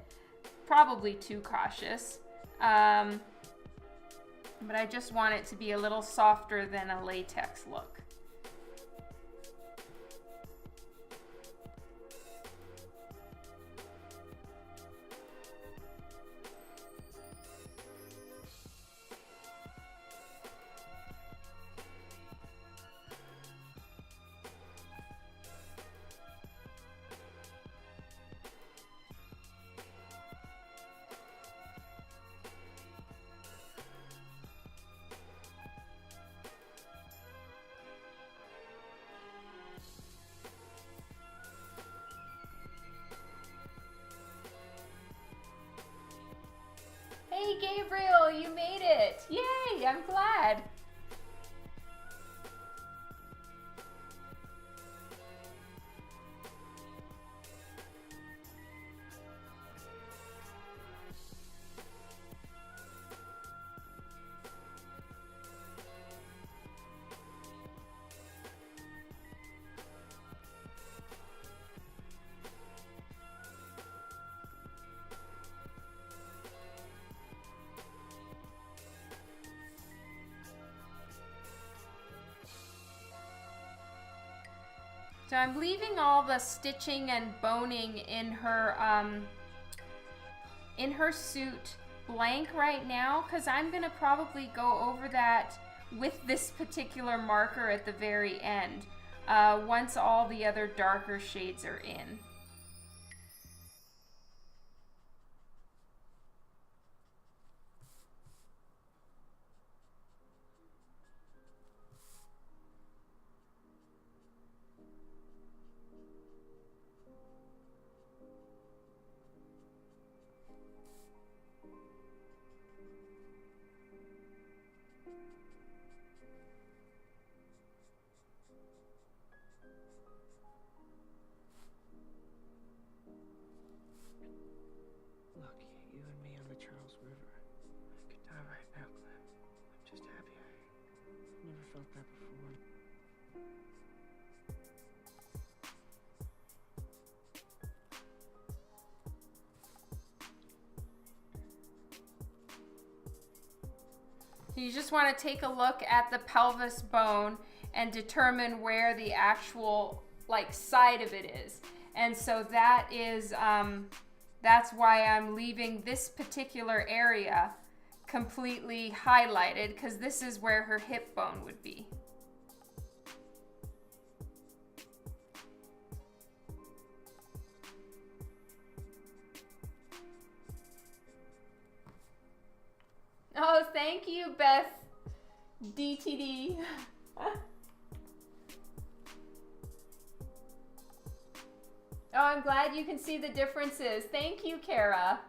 Probably too cautious. But I just want it to be a little softer than a latex look. Hey Gabriel, you made it! Yay, I'm glad. So I'm leaving all the stitching and boning in her suit blank right now, because I'm gonna probably go over that with this particular marker at the very end, once all the other darker shades are in. That before. You just want to take a look at the pelvis bone and determine where the actual side of it is. And so that is that's why I'm leaving this particular area completely highlighted, because this is where her hip bone would be. Oh, thank you, Beth DTD. Oh, I'm glad you can see the differences. Thank you, Kara.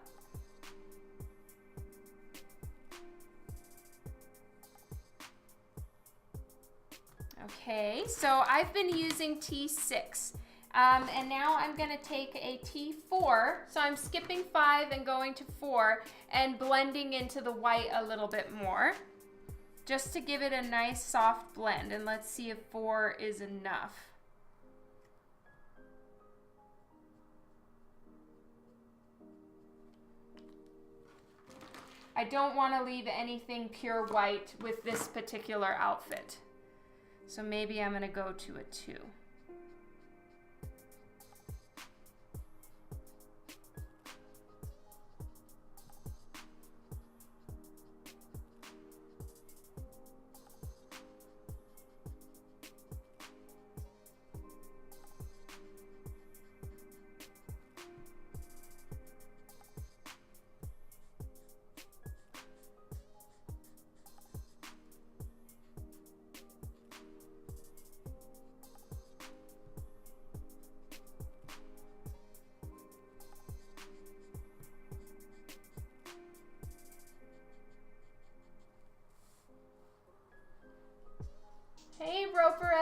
Okay, so I've been using T6, and now I'm going to take a T4, so I'm skipping 5 and going to 4 and blending into the white a little bit more, just to give it a nice soft blend, and let's see if 4 is enough. I don't want to leave anything pure white with this particular outfit. So maybe I'm going to go to a 2.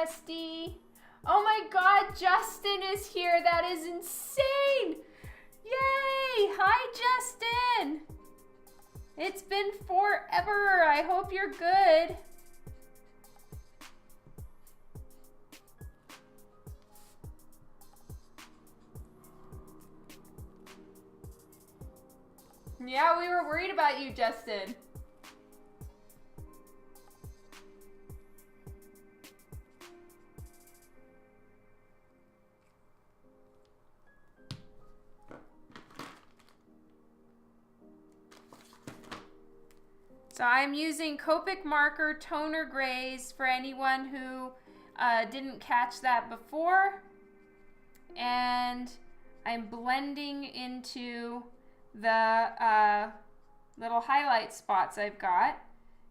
Esty. Oh my god, Justin is here. That is insane. Yay! Hi, Justin. It's been forever. I hope you're good. Yeah, we were worried about you, Justin. So I'm using Copic marker toner grays for anyone who didn't catch that before. And I'm blending into the little highlight spots I've got,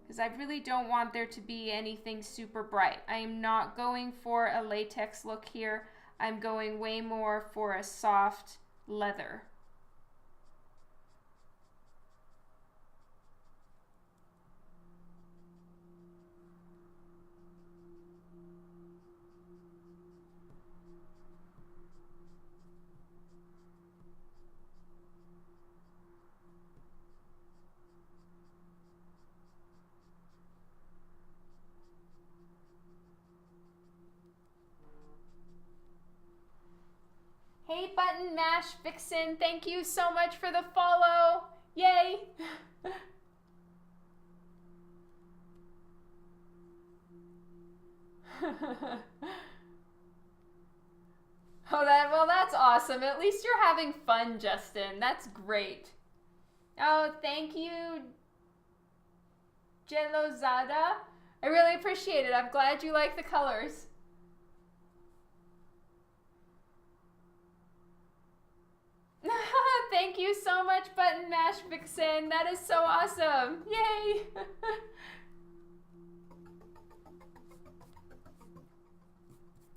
because I really don't want there to be anything super bright. I am not going for a latex look here. I'm going way more for a soft leather. Hey, Button Mash Vixen, thank you so much for the follow. Yay! Well, that's awesome. At least you're having fun, Justin. That's great. Oh, thank you, Jelozada. I really appreciate it. I'm glad you like the colors. Thank you so much, Button Mash Vixen. That is so awesome. Yay!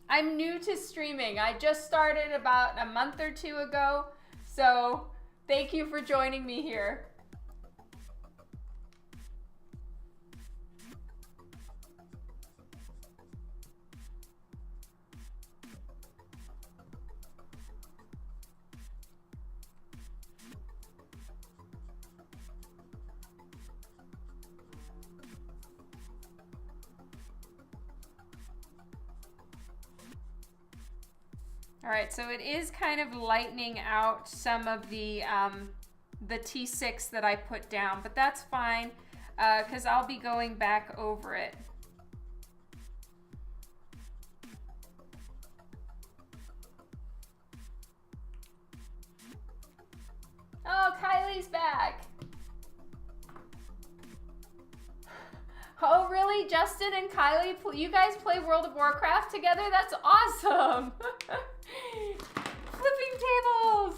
I'm new to streaming. I just started about a month or two ago, so thank you for joining me here. All right, so it is kind of lightening out some of the T6 that I put down, but that's fine because I'll be going back over it. Oh, Kylie's back. Oh, really? Justin and Kylie, you guys play World of Warcraft together? That's awesome. Flipping tables.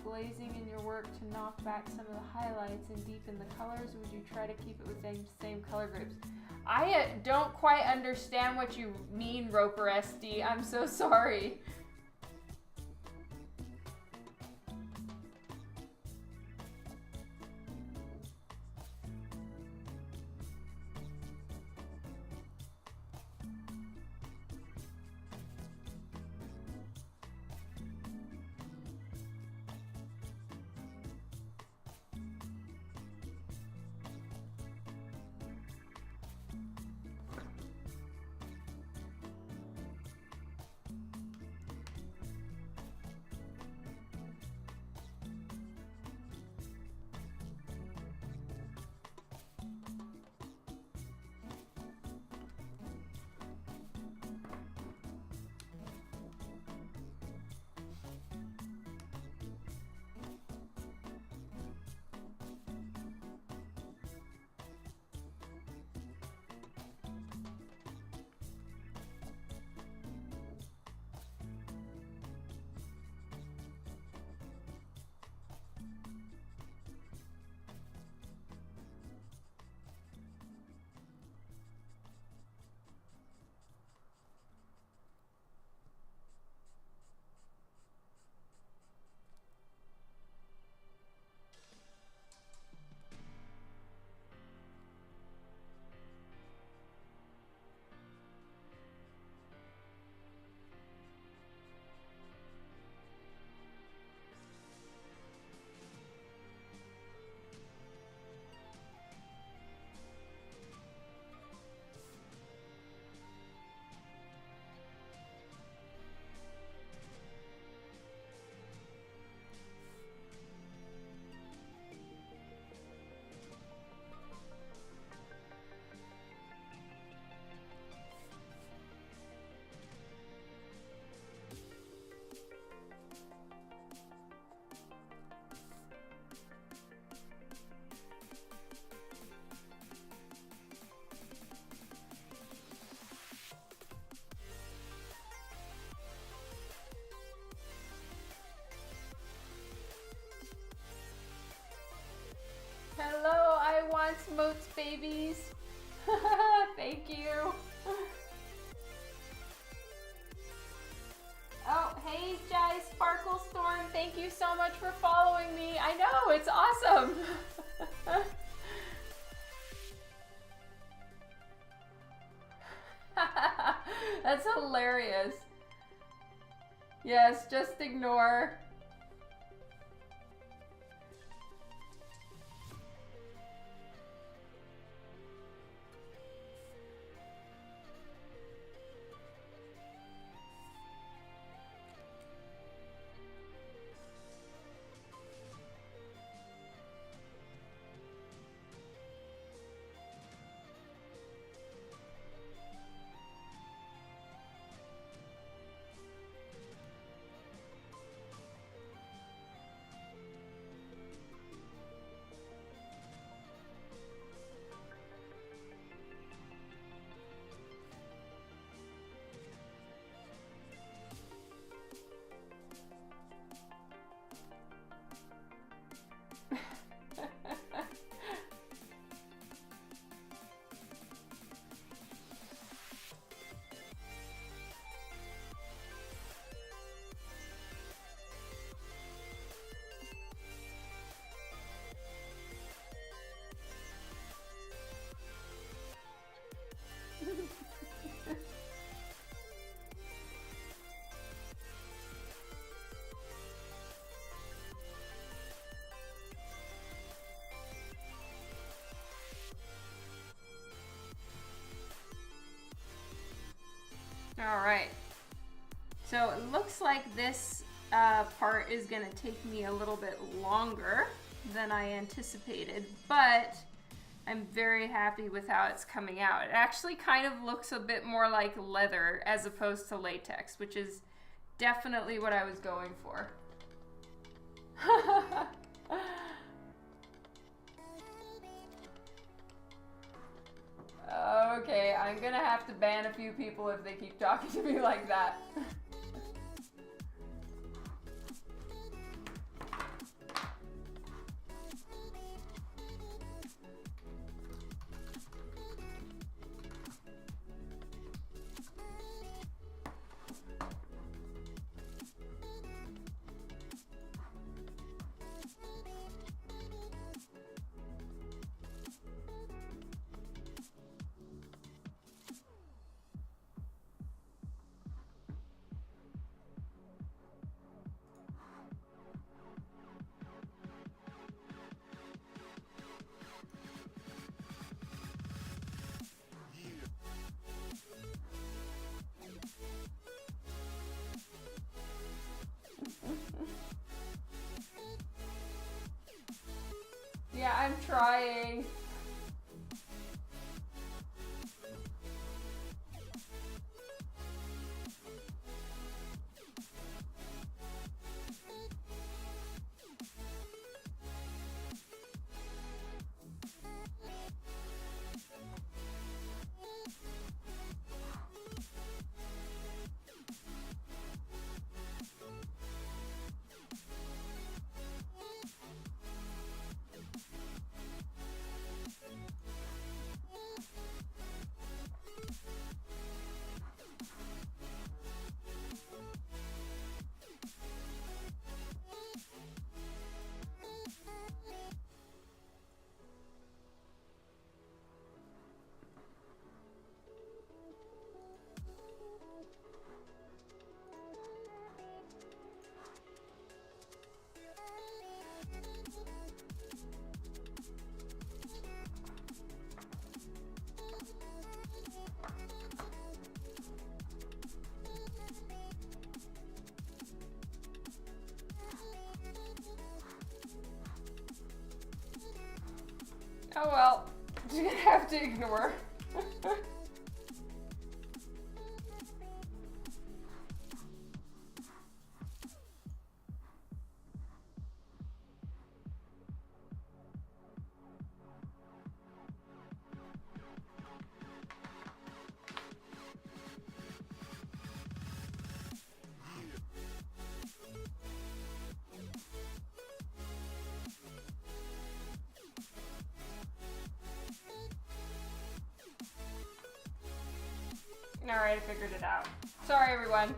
Glazing in your work to knock back some of the highlights and deepen the colors, or would you try to keep it with same color groups? I don't quite understand what you mean, Roper SD. I'm so sorry. notes, babies. Thank you. Oh, hey, Jai Sparkle Storm. Thank you so much for following me. I know, it's awesome. That's hilarious. Yes, just ignore. All right, so it looks like this part is gonna take me a little bit longer than I anticipated, but I'm very happy with how it's coming out. It actually kind of looks a bit more like leather as opposed to latex, which is definitely what I was going for. Okay, I'm gonna have to ban a few people if they keep talking to me like that. Yeah, I'm trying. Oh well, you're gonna have to ignore. Alright, I figured it out. Sorry, everyone.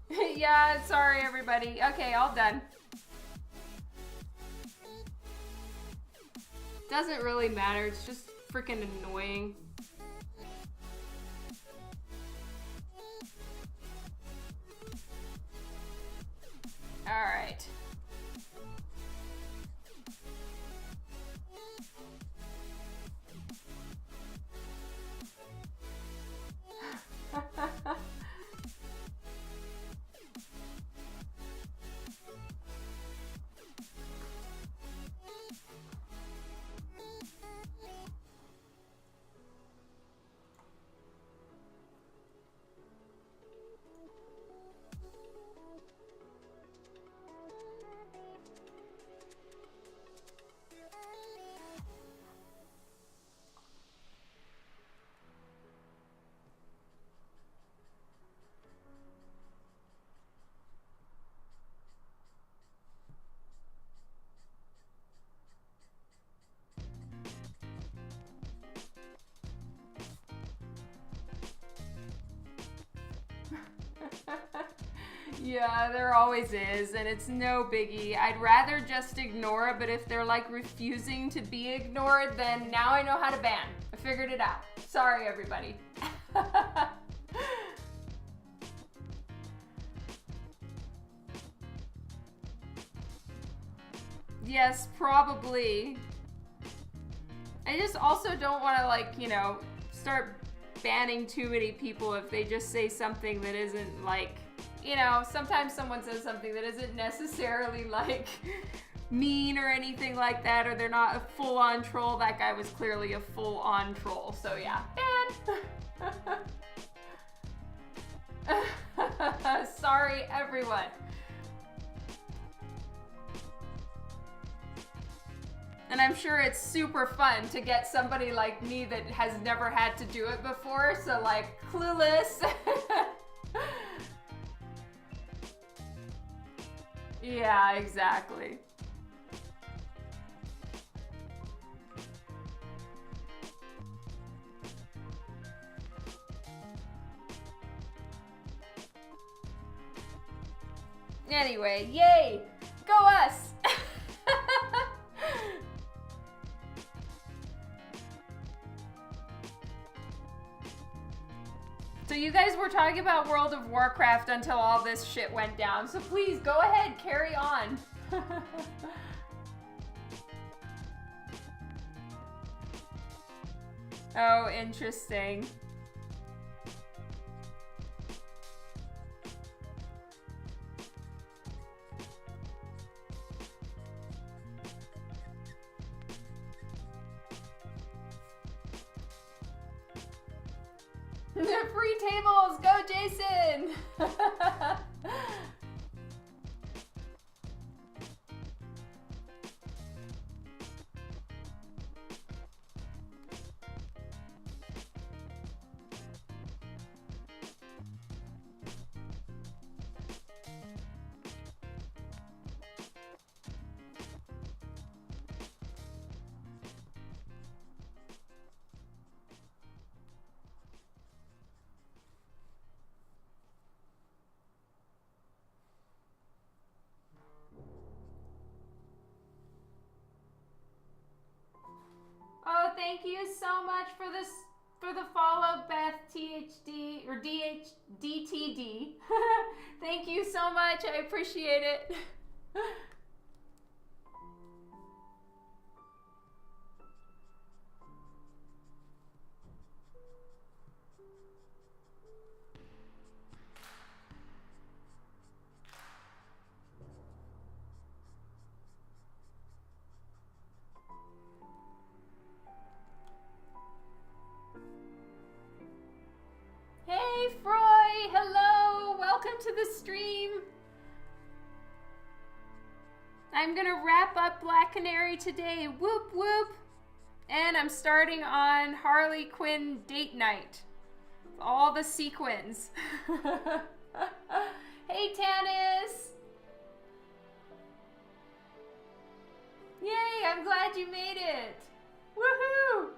Yeah, sorry, everybody. Okay, all done. Doesn't really matter. It's just freaking annoying. Alright. Yeah, there always is, and it's no biggie. I'd rather just ignore it, but if they're like refusing to be ignored, then now I know how to ban. I figured it out. Sorry, everybody. Yes, probably. I just also don't want to, like, you know, start banning too many people if they just say something that isn't, like, you know, sometimes someone says something that isn't necessarily, like, mean or anything like that, or they're not a full-on troll. That guy was clearly a full-on troll, so yeah. Ban! Sorry, everyone. And I'm sure it's super fun to get somebody like me that has never had to do it before, so like, clueless. Yeah, exactly. Anyway, yay! Go us! So you guys were talking about World of Warcraft until all this shit went down, so please go ahead, carry on. Oh, interesting. Free tables, go Jason! Oh, thank you so much for this, for the follow, Beth THD or DTD. Thank you so much. I appreciate it. Hey, Froy! Hello! Welcome to the stream! I'm gonna wrap up Black Canary today. Whoop whoop! And I'm starting on Harley Quinn Date Night. All the sequins. Hey, Tanis! Yay! I'm glad you made it! Woohoo!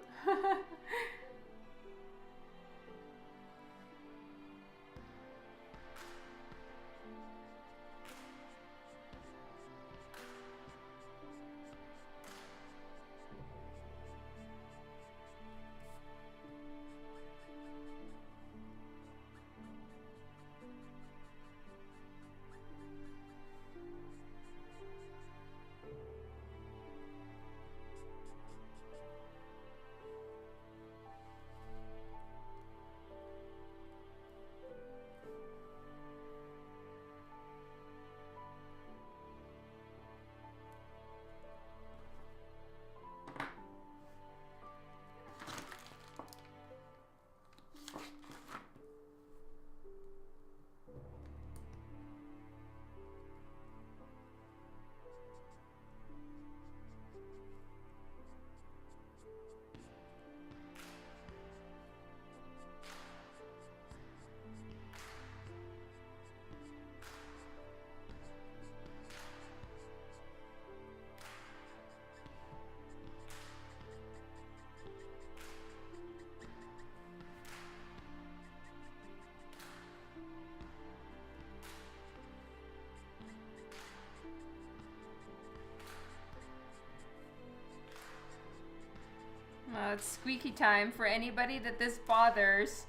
It's squeaky time for anybody that this bothers.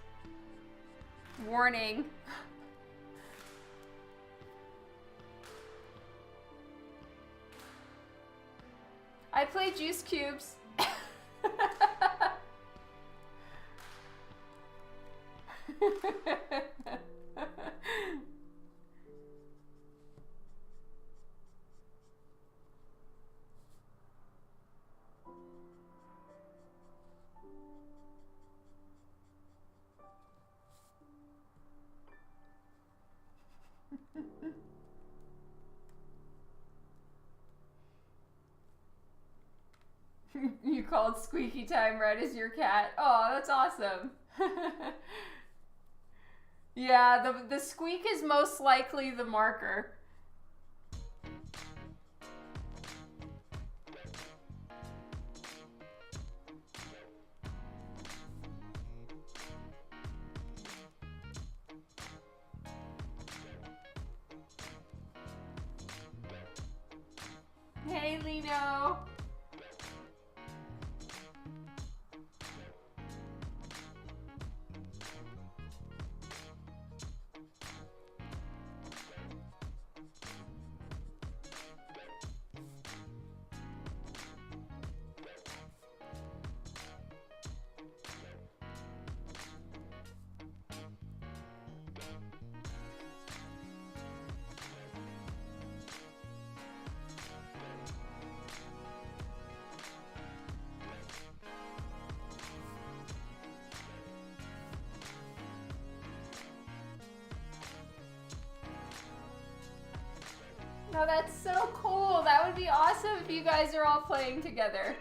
Warning. I play Juice Cubes. You called squeaky time right as your cat. Oh, that's awesome. Yeah, the squeak is most likely the marker. Hey, Lino. Oh, that's so cool. That would be awesome if you guys are all playing together.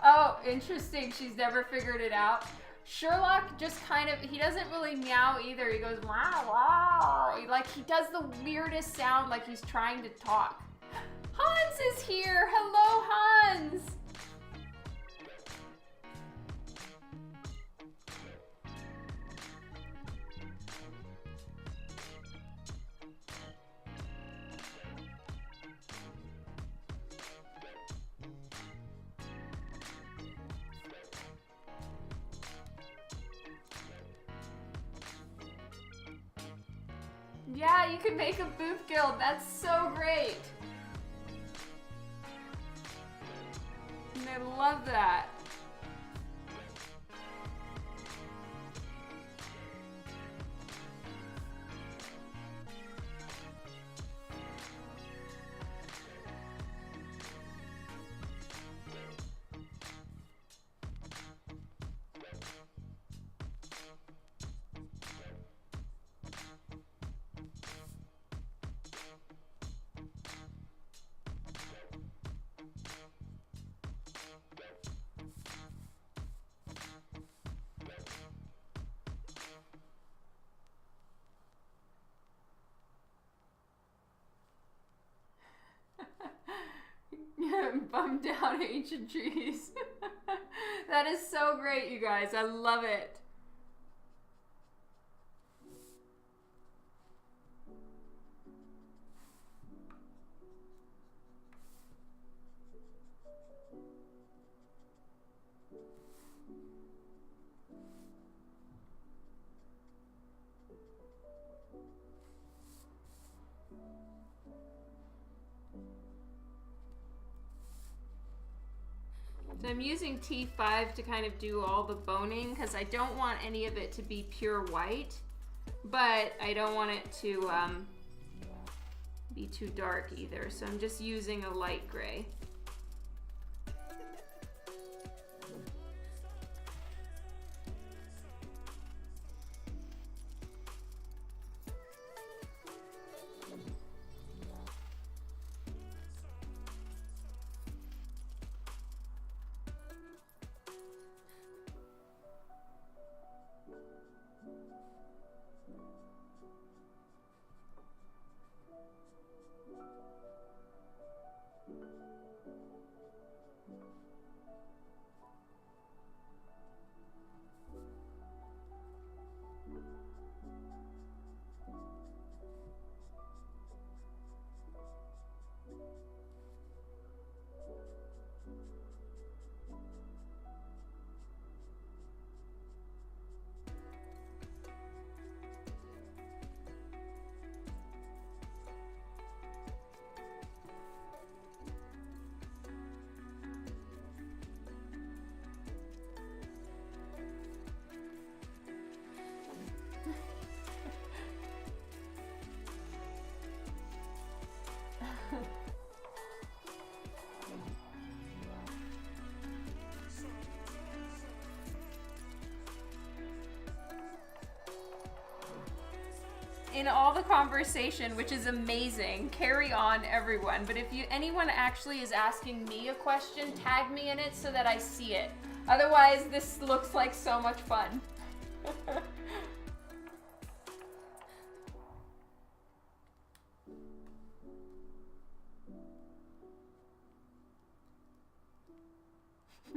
Oh, interesting. She's never figured it out. Sherlock just kind of, he doesn't really meow either. He goes, wow, wow. Like, he does the weirdest sound like he's trying to talk. Hans is here. Hello, Hans. Yeah, you can make a booth guild. That's so great. And I love that. Bum down ancient trees. That is so great, you guys. I love it. So I'm using T5 to kind of do all the boning because I don't want any of it to be pure white, but I don't want it to be too dark either. So I'm just using a light gray. in all the conversation, which is amazing. Carry on, everyone. But if anyone actually is asking me a question, tag me in it so that I see it. Otherwise, this looks like so much fun.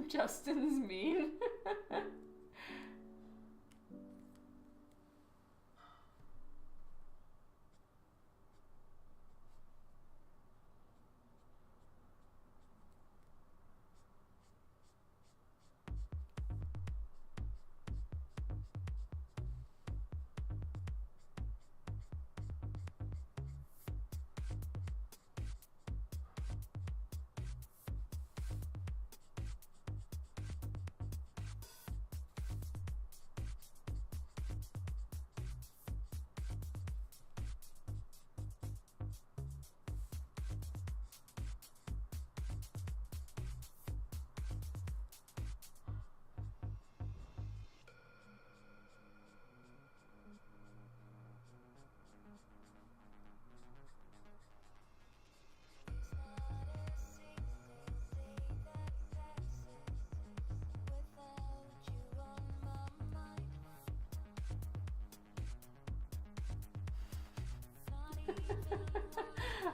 Justin's mean.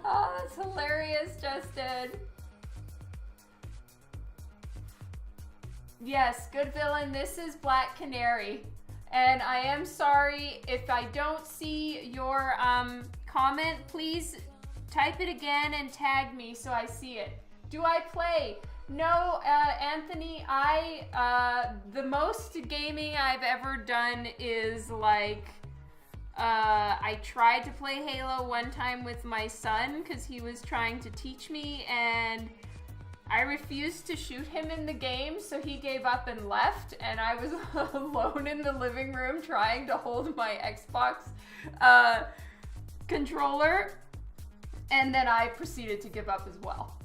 Oh, that's hilarious, Justin. Yes, good villain. This is Black Canary. And I am sorry if I don't see your comment. Please type it again and tag me so I see it. Do I play? No, Anthony, the most gaming I've ever done is like, I tried to play Halo one time with my son because he was trying to teach me, and I refused to shoot him in the game, so he gave up and left, and I was alone in the living room trying to hold my Xbox controller, and then I proceeded to give up as well.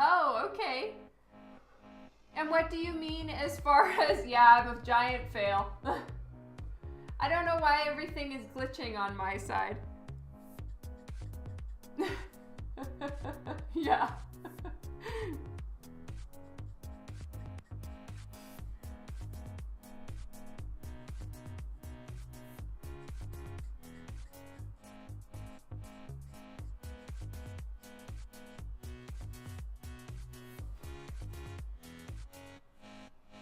Oh, okay. And what do you mean as far as, yeah, I'm a giant fail. I don't know why everything is glitching on my side. Yeah.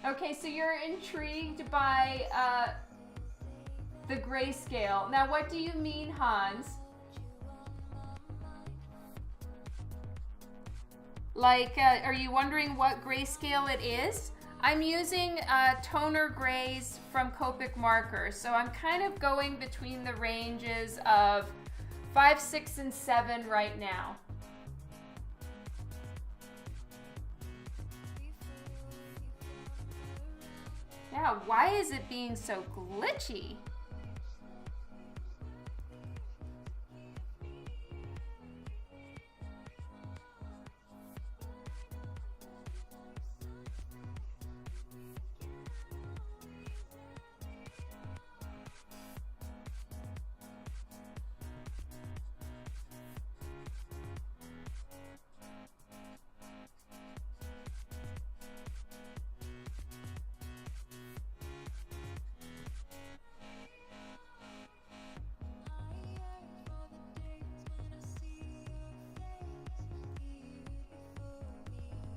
Okay, so you're intrigued by the grayscale. Now, what do you mean, Hans? Like, are you wondering what grayscale it is? I'm using toner grays from Copic markers, so I'm kind of going between the ranges of 5, 6, and 7 right now. Yeah, why is it being so glitchy?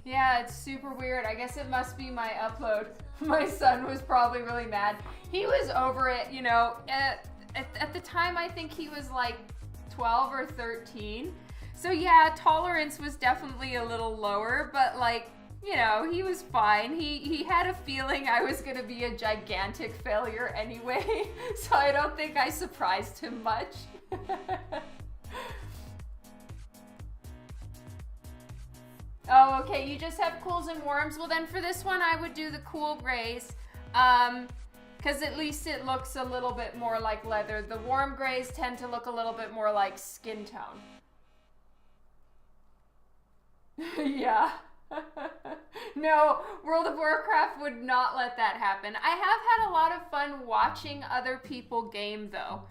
Yeah, it's super weird. I guess it must be my upload. My son was probably really mad. He was over it, you know. At the time, I think he was like 12 or 13. So yeah, tolerance was definitely a little lower, but like, you know, he was fine. He had a feeling I was gonna be a gigantic failure anyway, so I don't think I surprised him much. Oh, okay, you just have cools and warms. Well, then for this one, I would do the cool grays. because at least it looks a little bit more like leather. The warm grays tend to look a little bit more like skin tone. Yeah. No, World of Warcraft would not let that happen. I have had a lot of fun watching other people game though.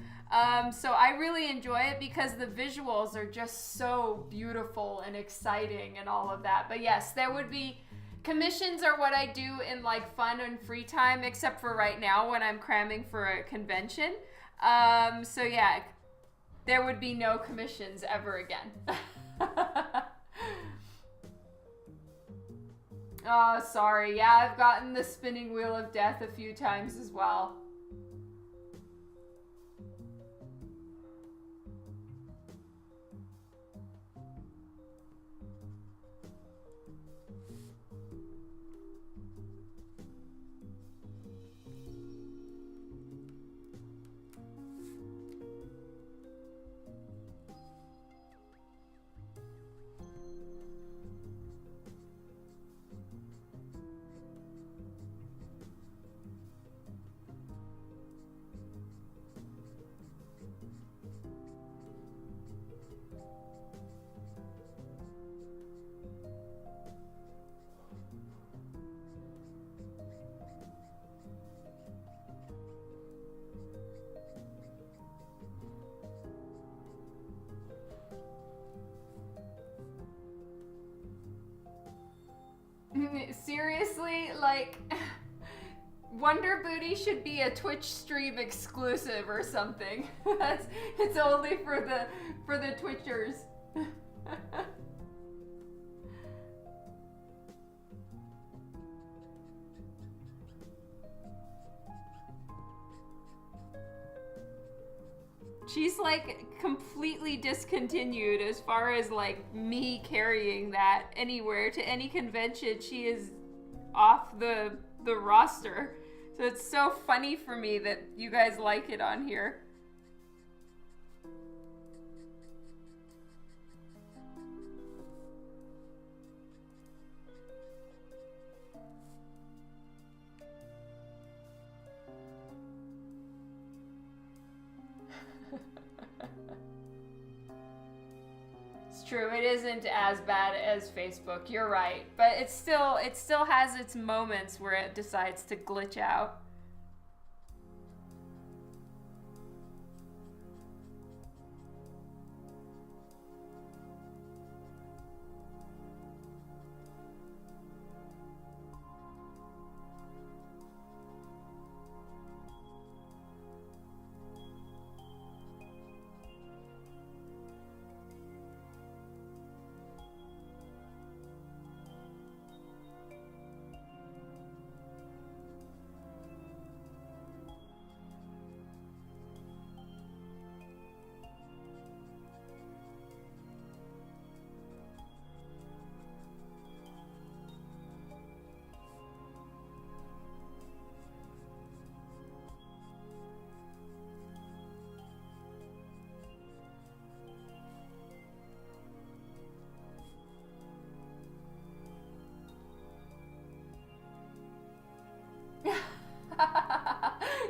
So I really enjoy it because the visuals are just so beautiful and exciting and all of that. But yes, there would be commissions are what I do in like fun and free time, except for right now when I'm cramming for a convention. So yeah, there would be no commissions ever again. Oh, sorry. Yeah, I've gotten the spinning wheel of death a few times as well. Seriously, like, Wonder Booty should be a Twitch stream exclusive or something. It's only for the Twitchers. She's like completely discontinued as far as like me carrying that anywhere to any convention. She is off the roster. So it's so funny for me that you guys like it on here. True, it isn't as bad as Facebook. You're right, but it still has its moments where it decides to glitch out.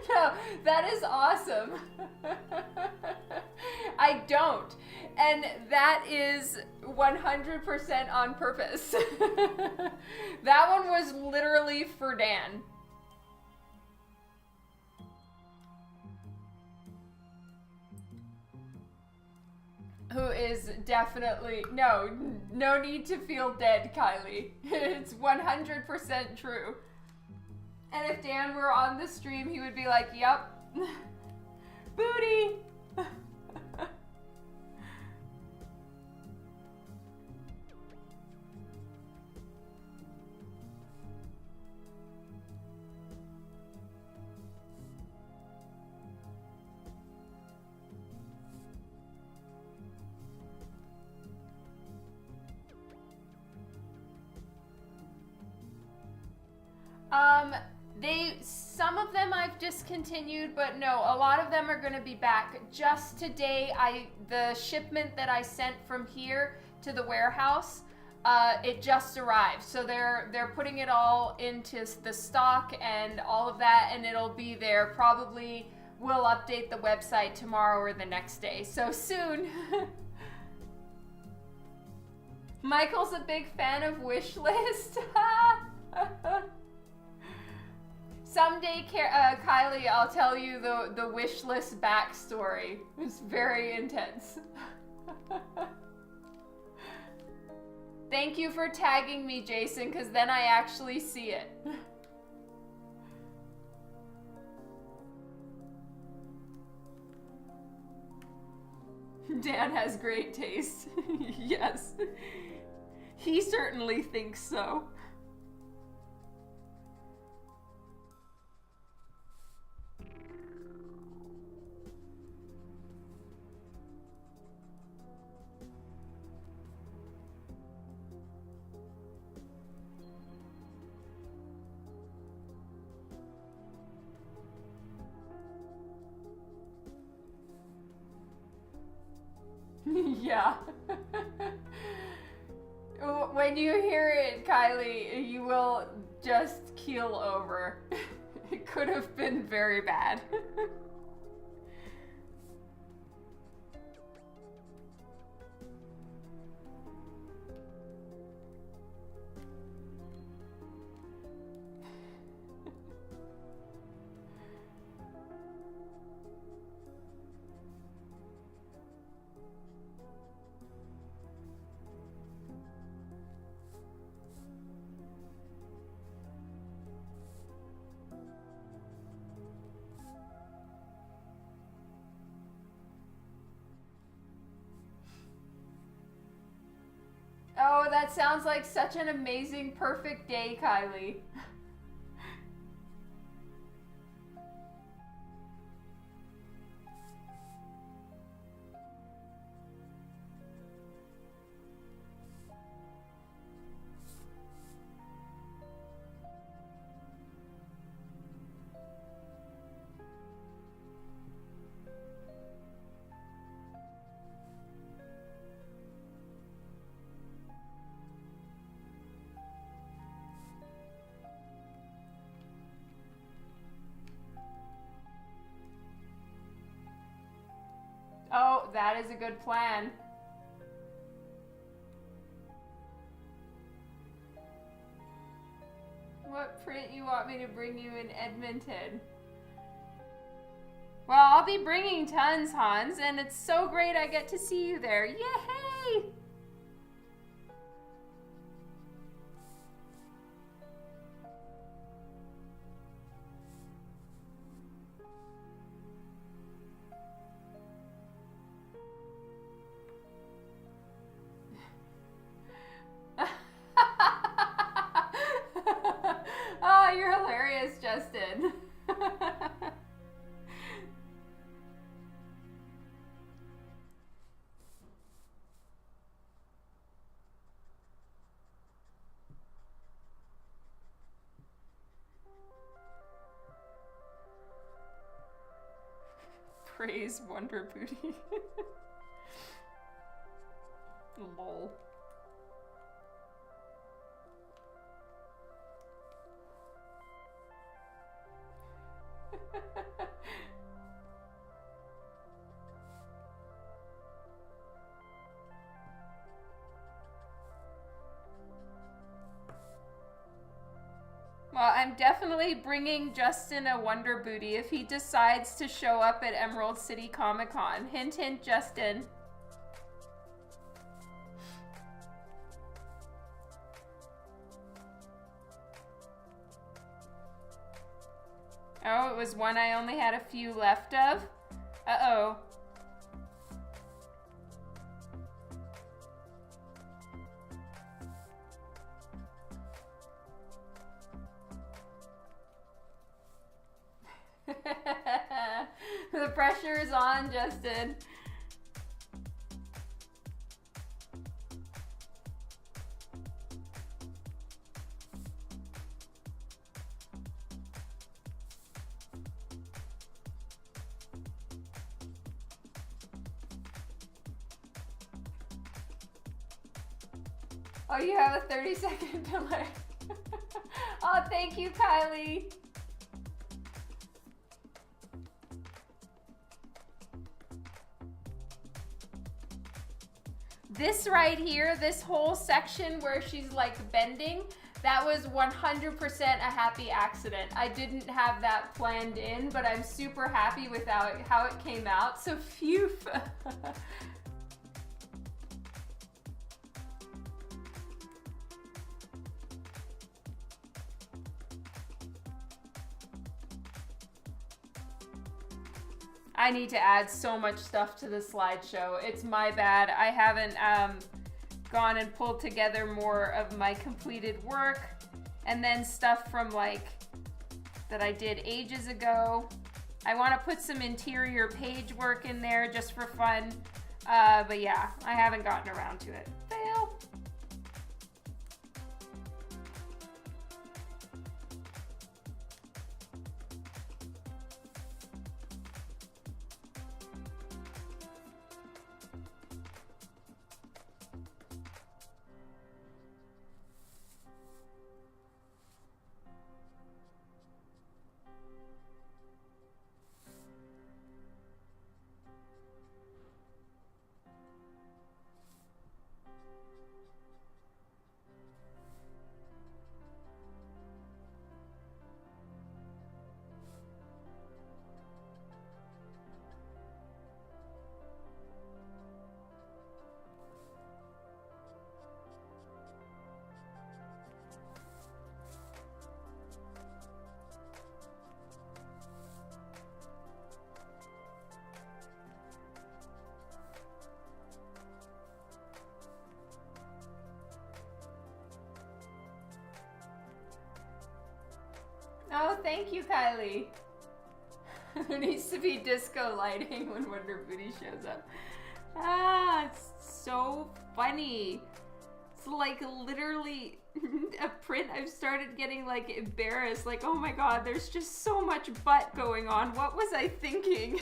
No, that is awesome. I don't. And that is 100% on purpose. That one was literally for Dan. Who is definitely, no need to feel dead, Kylie. It's 100% true. And if Dan were on the stream, he would be like, "Yep, booty." Some of them I've discontinued, but no, a lot of them are going to be back. Just today, the shipment that I sent from here to the warehouse, It just arrived, so they're putting it all into the stock and all of that, and it'll be there probably. We'll update the website tomorrow or the next day, so soon. Michael's a big fan of Wishlist. Someday, Kylie, I'll tell you the Wishlist backstory. It's very intense. Thank you for tagging me, Jason, because then I actually see it. Dan has great taste. Yes. He certainly thinks so. Yeah. When you hear it, Kylie, you will just keel over. It could have been very bad. Oh, that sounds like such an amazing, perfect day, Kylie. Oh, that is a good plan. What print you want me to bring you in Edmonton? Well, I'll be bringing tons, Hans, and it's so great I get to see you there. Yay! Oh, you're hilarious, Justin. Praise Wonder Booty. Lol. Well, I'm definitely bringing Justin a Wonder Booty if he decides to show up at Emerald City Comic Con. Hint, hint, Justin. Oh, it was one I only had a few left of? Uh-oh. The pressure is on, Justin. Oh, you have a 30-second delay. Oh, thank you, Kylie. This right here, this whole section where she's like bending, that was 100% a happy accident. I didn't have that planned in, but I'm super happy with how it came out. So phew. I need to add so much stuff to the slideshow. It's my bad. I haven't gone and pulled together more of my completed work, and then stuff from like that I did ages ago. I want to put some interior page work in there just for fun. But yeah, I haven't gotten around to it. Fail. Oh, thank you, Kylie. There needs to be disco lighting when Wonder Booty shows up. Ah, it's so funny. It's like literally a print. I've started getting like embarrassed. Like, oh my God, there's just so much butt going on. What was I thinking?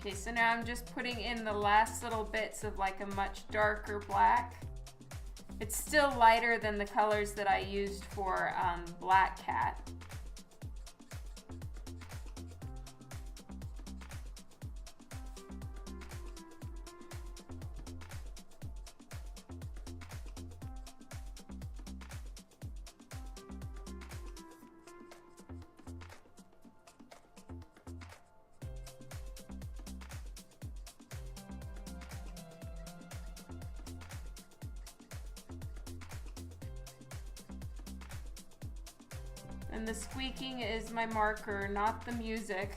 Okay, so now I'm just putting in the last little bits of like a much darker black. It's still lighter than the colors that I used for Black Cat. And the squeaking is my marker, not the music.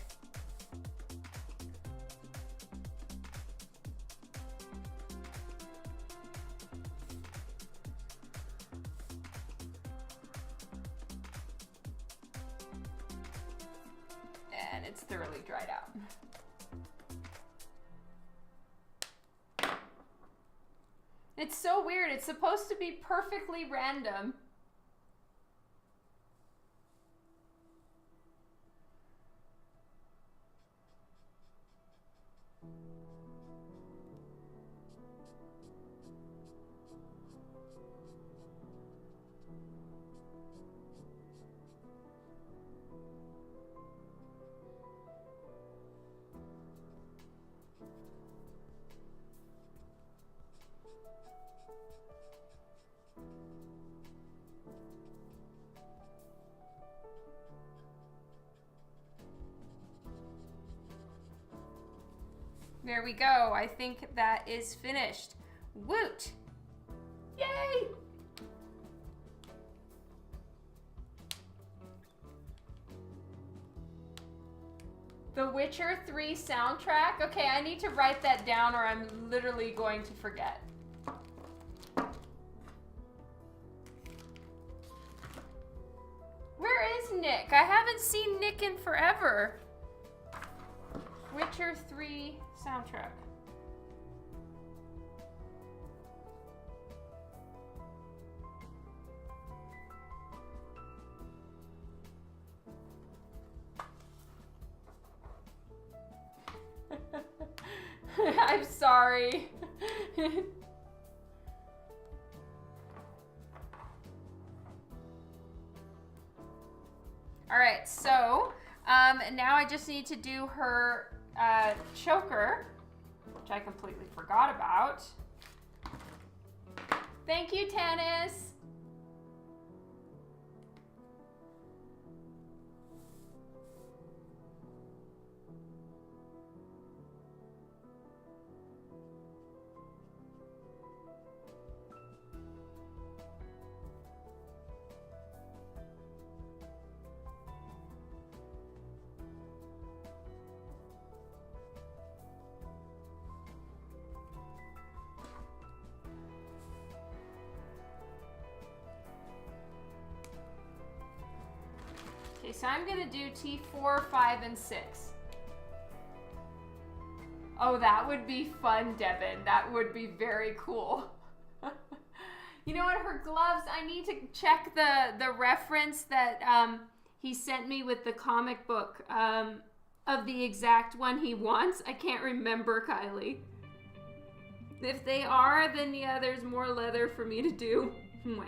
And it's thoroughly dried out. It's so weird. It's supposed to be perfectly random. There we go. I think that is finished. Woot! Yay! The Witcher 3 soundtrack? Okay, I need to write that down or I'm literally going to forget. Where is Nick? I haven't seen Nick in forever. Witcher 3 soundtrack. I'm sorry. All right, so now I just need to do her choker, which I completely forgot about. Thank you, Tanis. Okay, so I'm gonna do T4, 5, and 6. Oh, that would be fun, Devin. That would be very cool. You know what, her gloves, I need to check the reference that he sent me with the comic book of the exact one he wants. I can't remember, Kylie. If they are, then yeah, there's more leather for me to do. Mwah.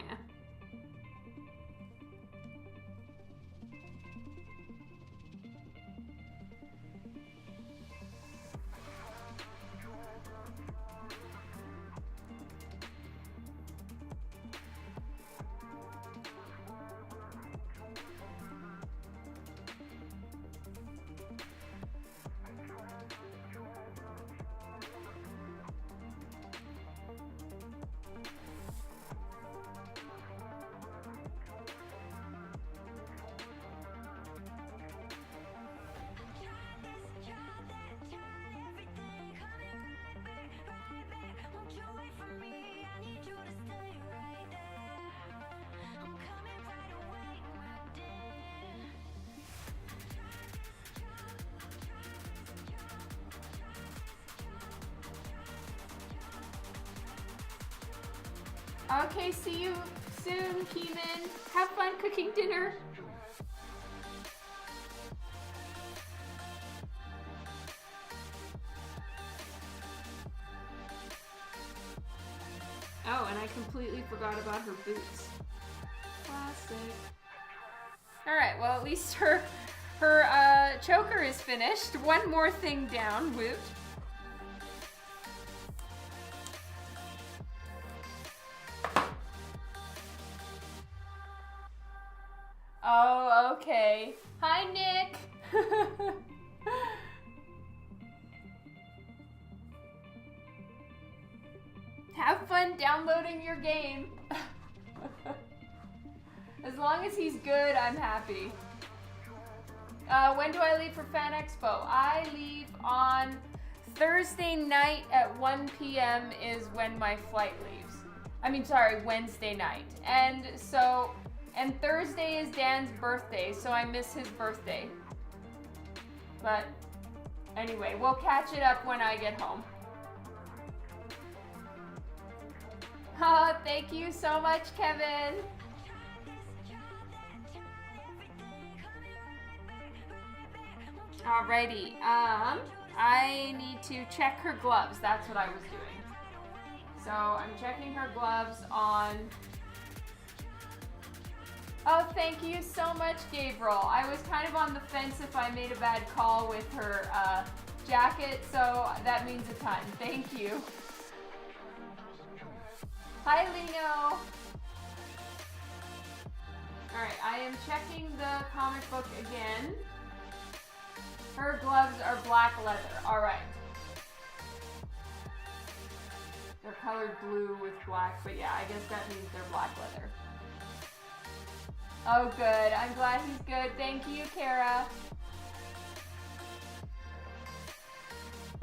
Okay, see you soon, Keeman. Have fun cooking dinner. Oh, and I completely forgot about her boots. Classic. Alright, well at least her choker is finished. One more thing down, woot. Oh, okay. Hi, Nick. Have fun downloading your game. As long as he's good, I'm happy. When do I leave for Fan Expo? I leave on Thursday night at 1 p.m. is when my flight leaves. I mean, sorry, Wednesday night. And Thursday is Dan's birthday, so I miss his birthday. But anyway, we'll catch it up when I get home. Oh, thank you so much, Kevin. Alrighty, I need to check her gloves. That's what I was doing. So I'm checking her gloves on... Oh, thank you so much, Gabriel. I was kind of on the fence if I made a bad call with her jacket, so that means a ton. Thank you. Hi, Lino. Alright, I am checking the comic book again. Her gloves are black leather. Alright. They're colored blue with black, but yeah, I guess that means they're black leather. Oh, good. I'm glad he's good. Thank you, Kara.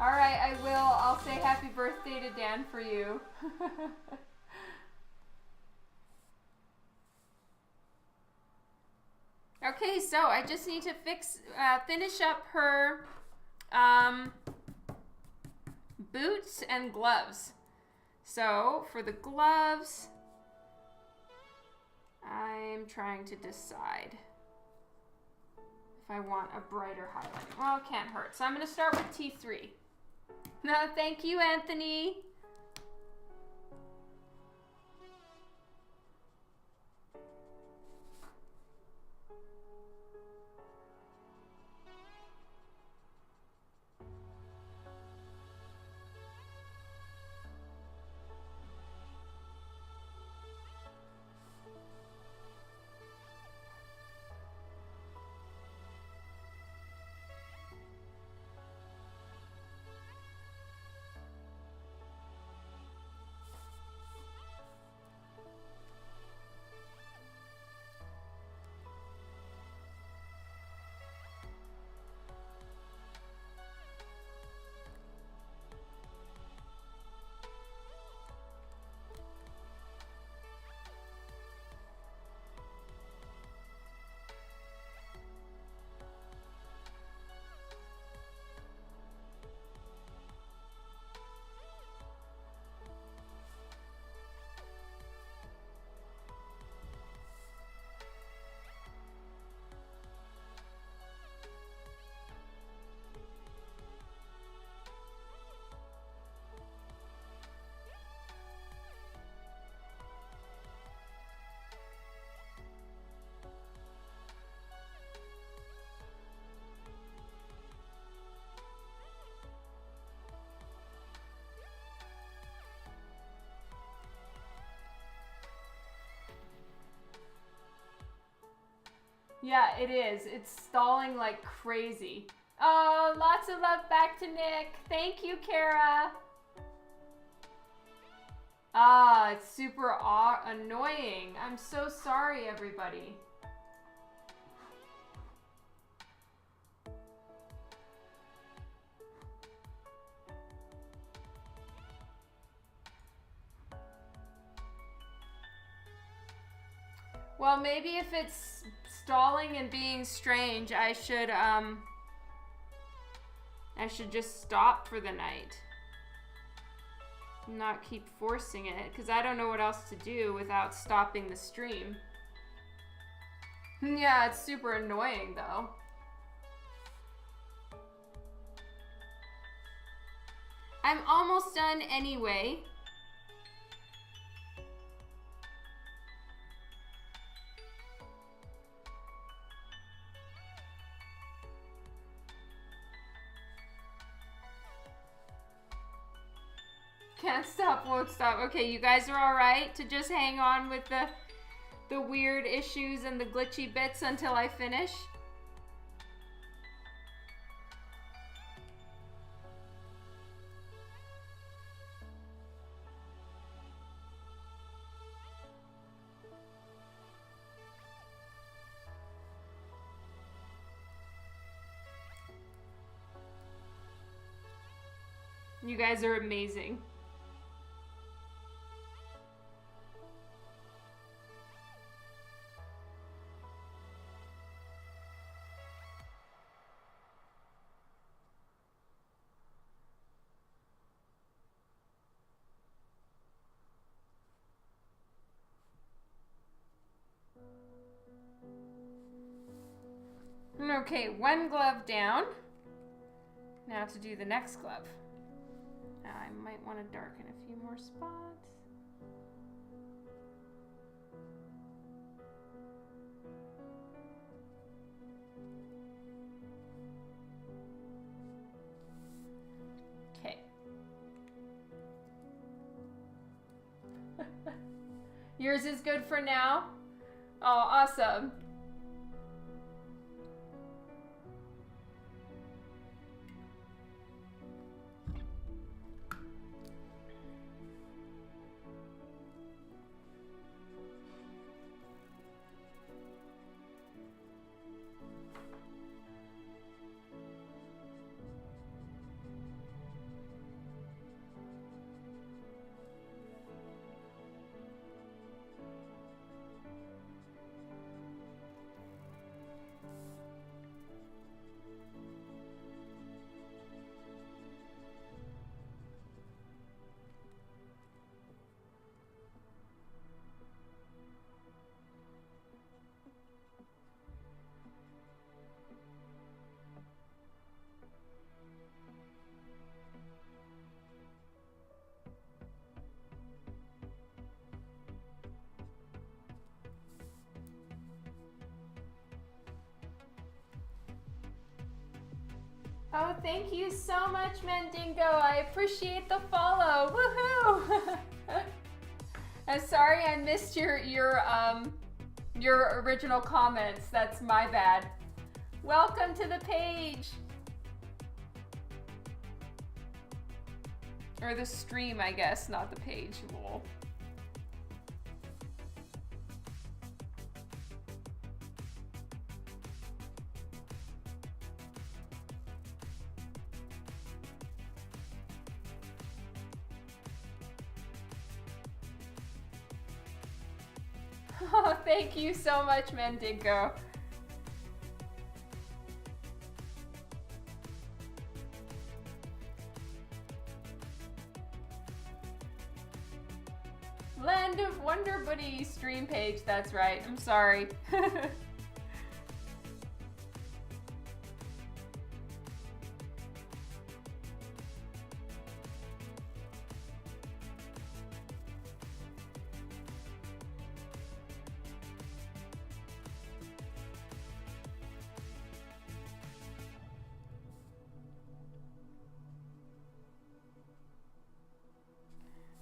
Alright, I will. I'll say happy birthday to Dan for you. Okay, so I just need to finish up her boots and gloves. So for the gloves, I'm trying to decide if I want a brighter highlight. Well, it can't hurt. So I'm going to start with T3. No, thank you, Anthony. Yeah, it is. It's stalling like crazy. Oh, lots of love back to Nick. Thank you, Kara. Ah, it's super annoying. I'm so sorry, everybody. Well, maybe if it's stalling and being strange, I should just stop for the night. Not keep forcing it, because I don't know what else to do without stopping the stream. Yeah, it's super annoying though. I'm almost done anyway. Can't stop, won't stop. Okay, you guys are all right to just hang on with the weird issues and the glitchy bits until I finish? You guys are amazing. Okay, one glove down. Now to do the next glove. I might want to darken a few more spots. Okay. Yours is good for now? Oh, awesome. Oh, thank you so much, Mandingo. I appreciate the follow. Woohoo! I'm sorry I missed your original comments. That's my bad. Welcome to the page. Or the stream, I guess, not the page. Lol. Oh, thank you so much, Mandingo. Land of Wonder Buddy stream page, that's right. I'm sorry.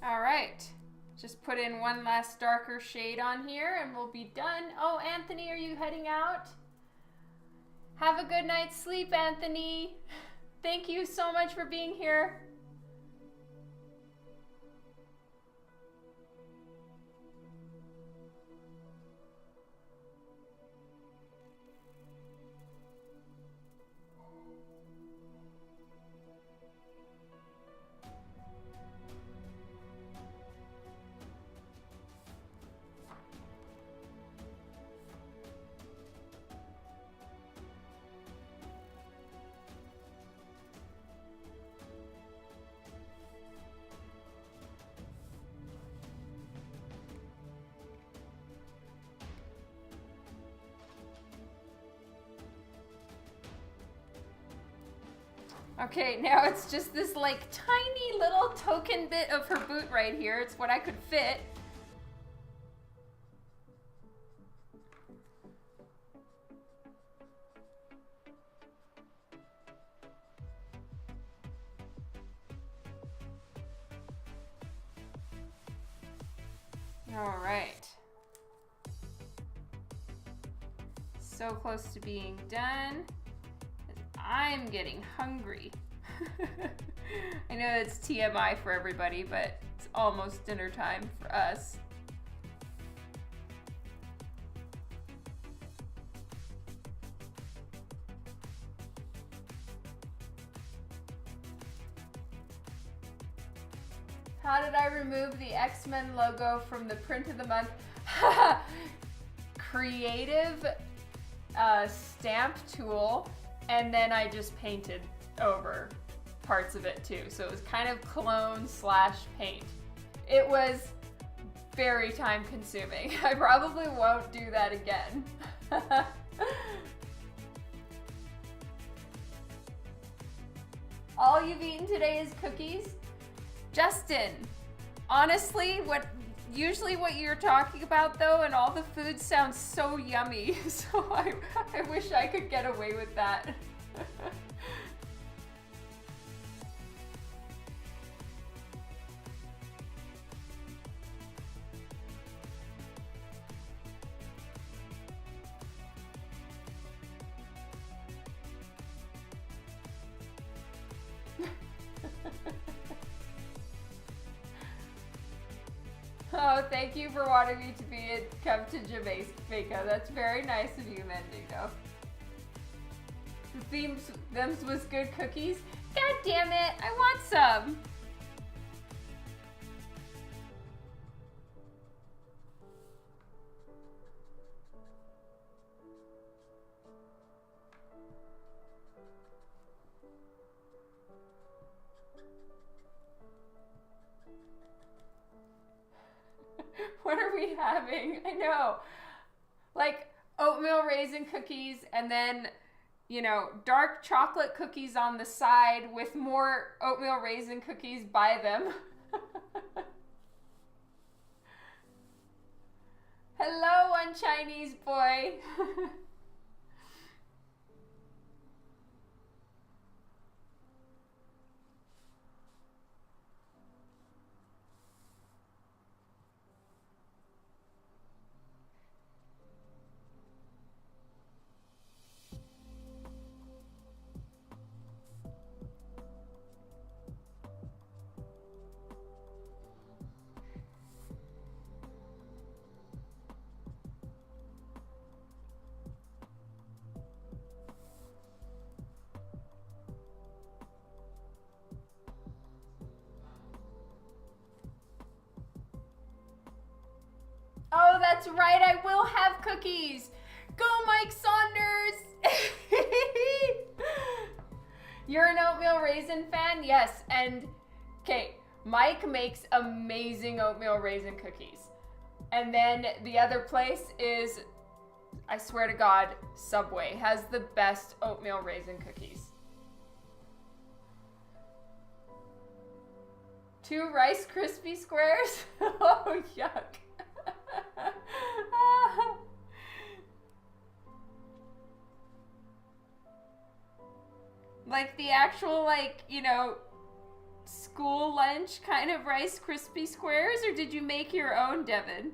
All right. Just put in one last darker shade on here and we'll be done. Oh, Anthony, are you heading out? Have a good night's sleep, Anthony. Thank you so much for being here. Okay, now it's just this like tiny little token bit of her boot right here. It's what I could fit. All right. So close to being done. I'm getting hungry. I know it's TMI for everybody, but it's almost dinner time for us. How did I remove the X-Men logo from the print of the month? Creative stamp tool. And then I just painted over parts of it too. So it was kind of clone / paint. It was very time consuming. I probably won't do that again. All you've eaten today is cookies? Justin, honestly, usually what you're talking about though, and all the food sounds so yummy. So I wish I could get away with that. Oh, thank you for wanting me to come to Jamaica. That's very nice of you, Mendigo. Them's was good cookies. God damn it, I want some. What are we having? I know. Like oatmeal raisin cookies and then, you know, dark chocolate cookies on the side with more oatmeal raisin cookies by them. Hello, one Chinese boy. that's right. I will have cookies. Go, Mike Saunders. You're an oatmeal raisin fan? Yes. And, okay, Mike makes amazing oatmeal raisin cookies. And then the other place is, I swear to God, Subway has the best oatmeal raisin cookies. 2 Rice Krispie squares? Oh, yuck. Like the actual, like, you know, school lunch kind of Rice Krispie squares, or did you make your own, Devin?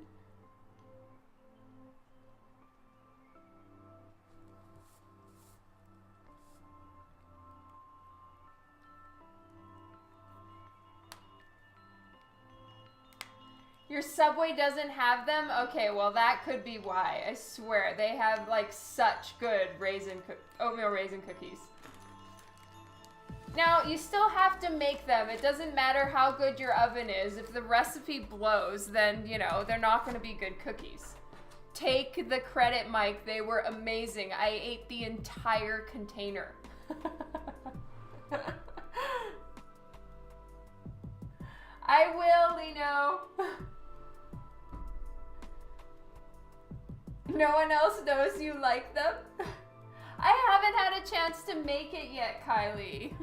Your Subway doesn't have them? Okay, well that could be why. I swear, they have like such good oatmeal raisin cookies. Now, you still have to make them. It doesn't matter how good your oven is. If the recipe blows, then, you know, they're not going to be good cookies. Take the credit, Mike. They were amazing. I ate the entire container. I will, Lino. No one else knows you like them? I haven't had a chance to make it yet, Kylie.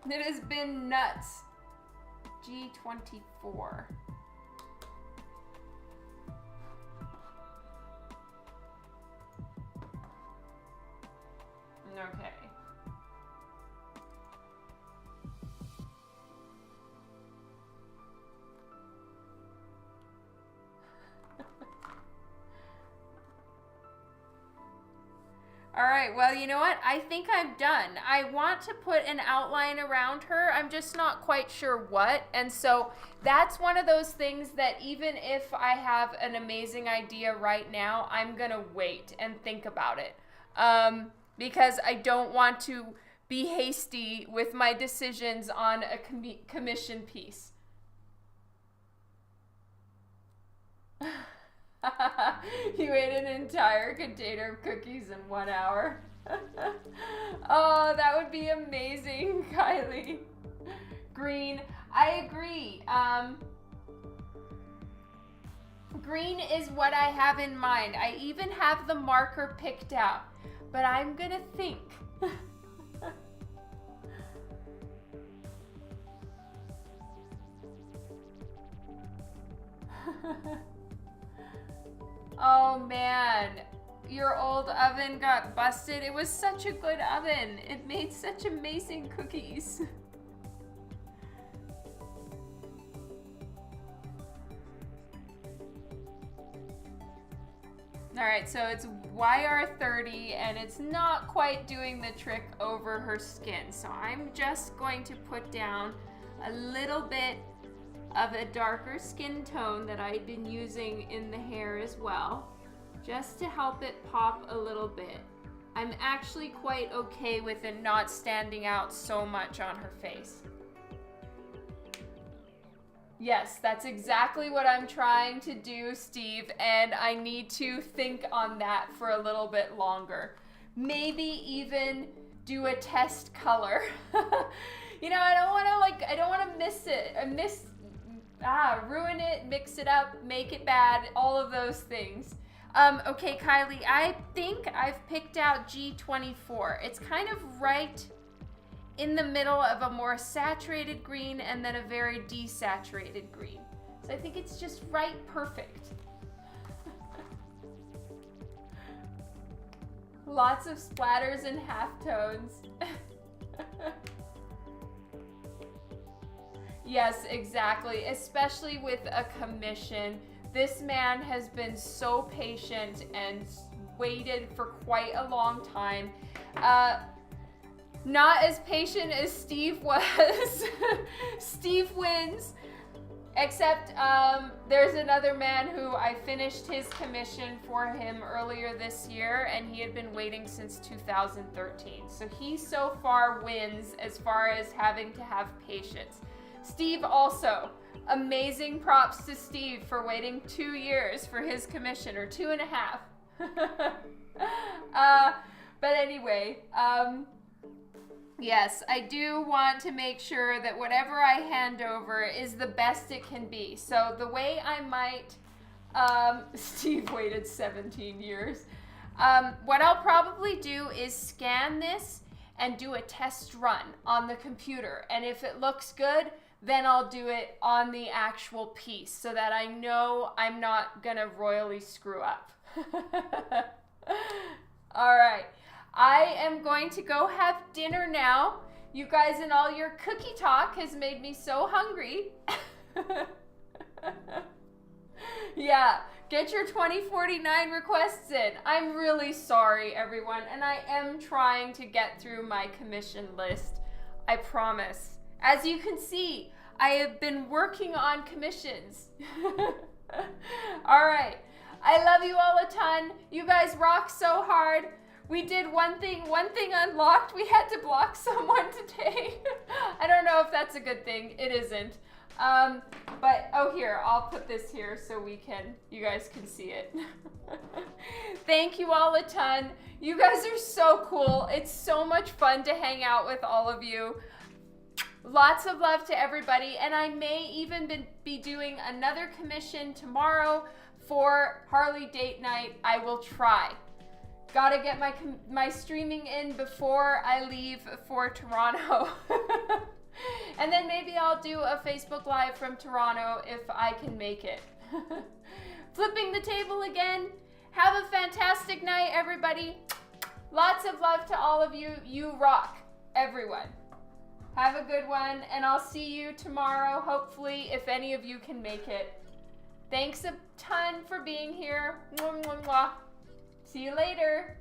It has been nuts. G24. Okay. All right, well, you know what? I think I'm done. I want to put an outline around her. I'm just not quite sure what. And so that's one of those things that even if I have an amazing idea right now, I'm going to wait and think about it. Because I don't want to be hasty with my decisions on a commission piece. You ate an entire container of cookies in 1 hour. Oh, that would be amazing, Kylie. Green, I agree. Green is what I have in mind. I even have the marker picked out, but I'm gonna think. Oh man, your old oven got busted. It was such a good oven. It made such amazing cookies. All right, so it's YR30 and it's not quite doing the trick over her skin. So I'm just going to put down a little bit of a darker skin tone that I've been using in the hair as well, just to help it pop a little bit. I'm actually quite okay with it not standing out so much on her face. Yes, that's exactly what I'm trying to do, Steve, and I need to think on that for a little bit longer. Maybe even do a test color. You know, I don't want to miss it. Ruin it, mix it up, make it bad, all of those things. Okay, Kylie, I think I've picked out G24. It's kind of right in the middle of a more saturated green and then a very desaturated green. So I think it's just right perfect. Lots of splatters and halftones. Yes, exactly, especially with a commission. This man has been so patient and waited for quite a long time. Not as patient as Steve was. Steve wins, except there's another man who I finished his commission for him earlier this year, and he had been waiting since 2013. So he so far wins as far as having to have patience. Steve also Amazing props to Steve for waiting 2 years for his commission, or 2.5. But anyway, yes, I do want to make sure that whatever I hand over is the best it can be. So the way I might, Steve waited 17 years. What I'll probably do is scan this and do a test run on the computer. And if it looks good, then I'll do it on the actual piece so that I know I'm not gonna royally screw up. All right, I am going to go have dinner now. You guys and all your cookie talk has made me so hungry. Yeah, get your 2049 requests in. I'm really sorry, everyone, and I am trying to get through my commission list. I promise. As you can see, I have been working on commissions. All right. I love you all a ton. You guys rock so hard. We did one thing unlocked. We had to block someone today. I don't know if that's a good thing. It isn't. But, oh, here, I'll put this here so you guys can see it. Thank you all a ton. You guys are so cool. It's so much fun to hang out with all of you. Lots of love to everybody, and I may even be doing another commission tomorrow for Harley date night. I will try. Gotta get my streaming in before I leave for Toronto. And then maybe I'll do a Facebook Live from Toronto if I can make it. Flipping the table again. Have a fantastic night, everybody. Lots of love to all of you. You rock, everyone. Have a good one, and I'll see you tomorrow, hopefully, if any of you can make it. Thanks a ton for being here. Mwah, mwah, mwah. See you later.